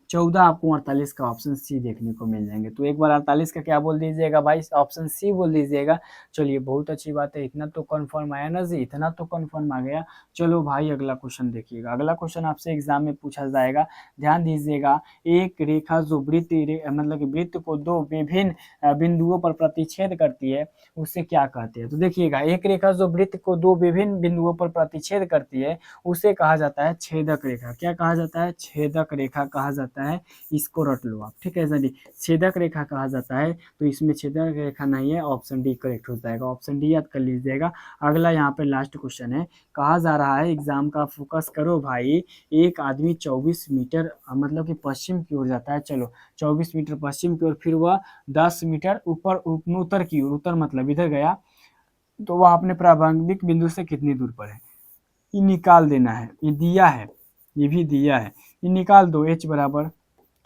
14 आपको 48 का ऑप्शन सी देखने को मिल जाएंगे। तो एक बार 48 का क्या बोल दीजिएगा भाई, ऑप्शन सी बोल दीजिएगा। चलिए बहुत अच्छी बात है, इतना तो कंफर्म आया ना जी, इतना तो कंफर्म आ गया। चलो भाई अगला क्वेश्चन देखिएगा, अगला क्वेश्चन आपसे एग्जाम में पूछा जाएगा, ध्यान दीजिएगा। एक रेखा जो मतलब कि वृत्त को दो विभिन्न बिंदुओं पर प्रतिच्छेद करती है उसे क्या कहते हैं। तो देखिएगा, एक रेखा जो वृत्त को दो विभिन्न बिंदुओं पर प्रतिच्छेद करती है उसे कहा जाता है छेदक रेखा। क्या कहा जाता है, छेदक रेखा कहा जाता है। इसको रट लो आप, ठीक है सर, छेदक रेखा कहा जाता है। तो इसमें छेदक रेखा नहीं है, ऑप्शन डी करेक्ट हो जाएगा, ऑप्शन डी याद कर लीजिएगा। अगला यहाँ पे लास्ट क्वेश्चन है, कहा जा रहा है, एग्जाम का फोकस करो भाई, एक आदमी 24 मीटर मतलब कि पश्चिम की ओर जाता है। चलो 24 मीटर पश्चिम की ओर, फिर वह 10 मीटर ऊपर उत्तर की ओर, उत्तर मतलब इधर गया, तो वह अपने प्रारंभिक बिंदु से कितनी दूर पर है, ये निकाल देना है। ये दिया है, ये भी दिया है, ये निकाल दो। h बराबर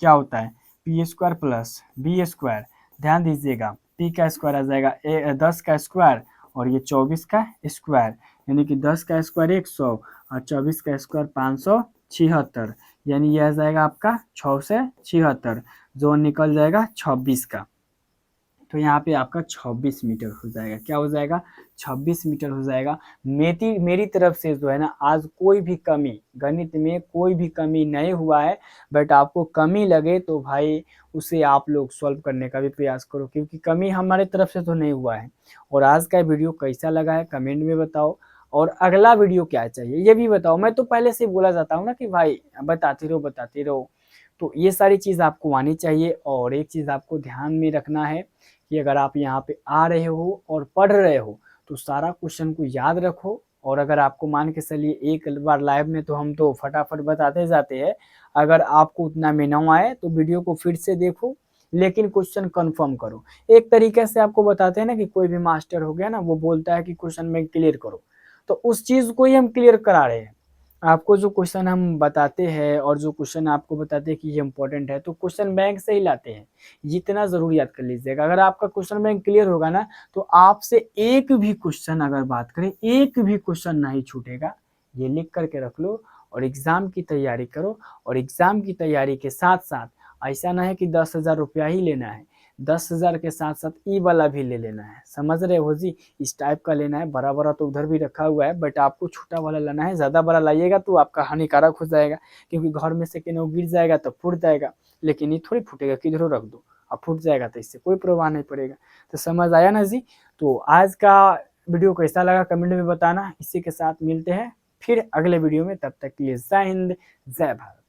क्या होता है, p square plus b square. ध्यान दीजिएगा, p का स्क्वायर आ जाएगा 10 का स्क्वायर और ये 24 का स्क्वायर, यानी कि 10 का स्क्वायर 100 और 24 का स्क्वायर 576, यानी यह आ जाएगा आपका 6 से 76, जो निकल जाएगा 26 का। तो यहाँ पे आपका 26 मीटर हो जाएगा। क्या हो जाएगा, 26 मीटर हो जाएगा। मेरी तरफ से जो है ना, आज कोई भी कमी, गणित में कोई भी कमी नहीं हुआ है, बट आपको कमी लगे तो भाई उसे आप लोग सॉल्व करने का भी प्रयास करो, क्योंकि कमी हमारे तरफ से तो नहीं हुआ है। और आज का वीडियो कैसा लगा है कमेंट में बताओ, और अगला वीडियो क्या चाहिए ये भी बताओ। मैं तो पहले से बोला जाता हूँ ना कि भाई बताते रहो बताते रहो, तो ये सारी चीज़ आपको आनी चाहिए। और एक चीज़ आपको ध्यान में रखना है कि अगर आप यहाँ पे आ रहे हो और पढ़ रहे हो तो सारा क्वेश्चन को याद रखो। और अगर आपको मान के चलिए एक बार लाइव में तो हम तो फटाफट बताते जाते हैं, अगर आपको उतना में ना आए तो वीडियो को फिर से देखो, लेकिन क्वेश्चन कंफर्म करो। एक तरीके से आपको बताते हैं ना कि कोई भी मास्टर हो गया ना, वो बोलता है कि क्वेश्चन में क्लियर करो, तो उस चीज को ही हम क्लियर करा रहे हैं। आपको जो क्वेश्चन हम बताते हैं और जो क्वेश्चन आपको बताते हैं कि ये इंपॉर्टेंट है, तो क्वेश्चन बैंक से ही लाते हैं। जितना जरूर याद कर लीजिएगा, अगर आपका क्वेश्चन बैंक क्लियर होगा ना, तो आपसे एक भी क्वेश्चन अगर बात करें, एक भी क्वेश्चन नहीं छूटेगा। ये लिख करके रख लो और एग्जाम की तैयारी करो। और एग्जाम की तैयारी के साथ साथ ऐसा ना है कि 10,000 रुपया ही लेना है, 10,000 के साथ साथ ई वाला भी ले लेना है, समझ रहे हो जी, इस टाइप का लेना है। बड़ा बड़ा तो उधर भी रखा हुआ है, बट आपको छोटा वाला लेना है। ज़्यादा बड़ा लाइएगा तो आपका हानिकारक हो जाएगा, क्योंकि घर में से कहीं गिर जाएगा तो फूट जाएगा, लेकिन ये थोड़ी फूटेगा, किधरों रख दो अब फूट जाएगा तो इससे कोई प्रभाव नहीं पड़ेगा। तो समझ आया ना जी। तो आज का वीडियो कैसा लगा कमेंट में बताना। इसी के साथ मिलते हैं फिर अगले वीडियो में, तब तक के लिए जय हिंद जय भारत।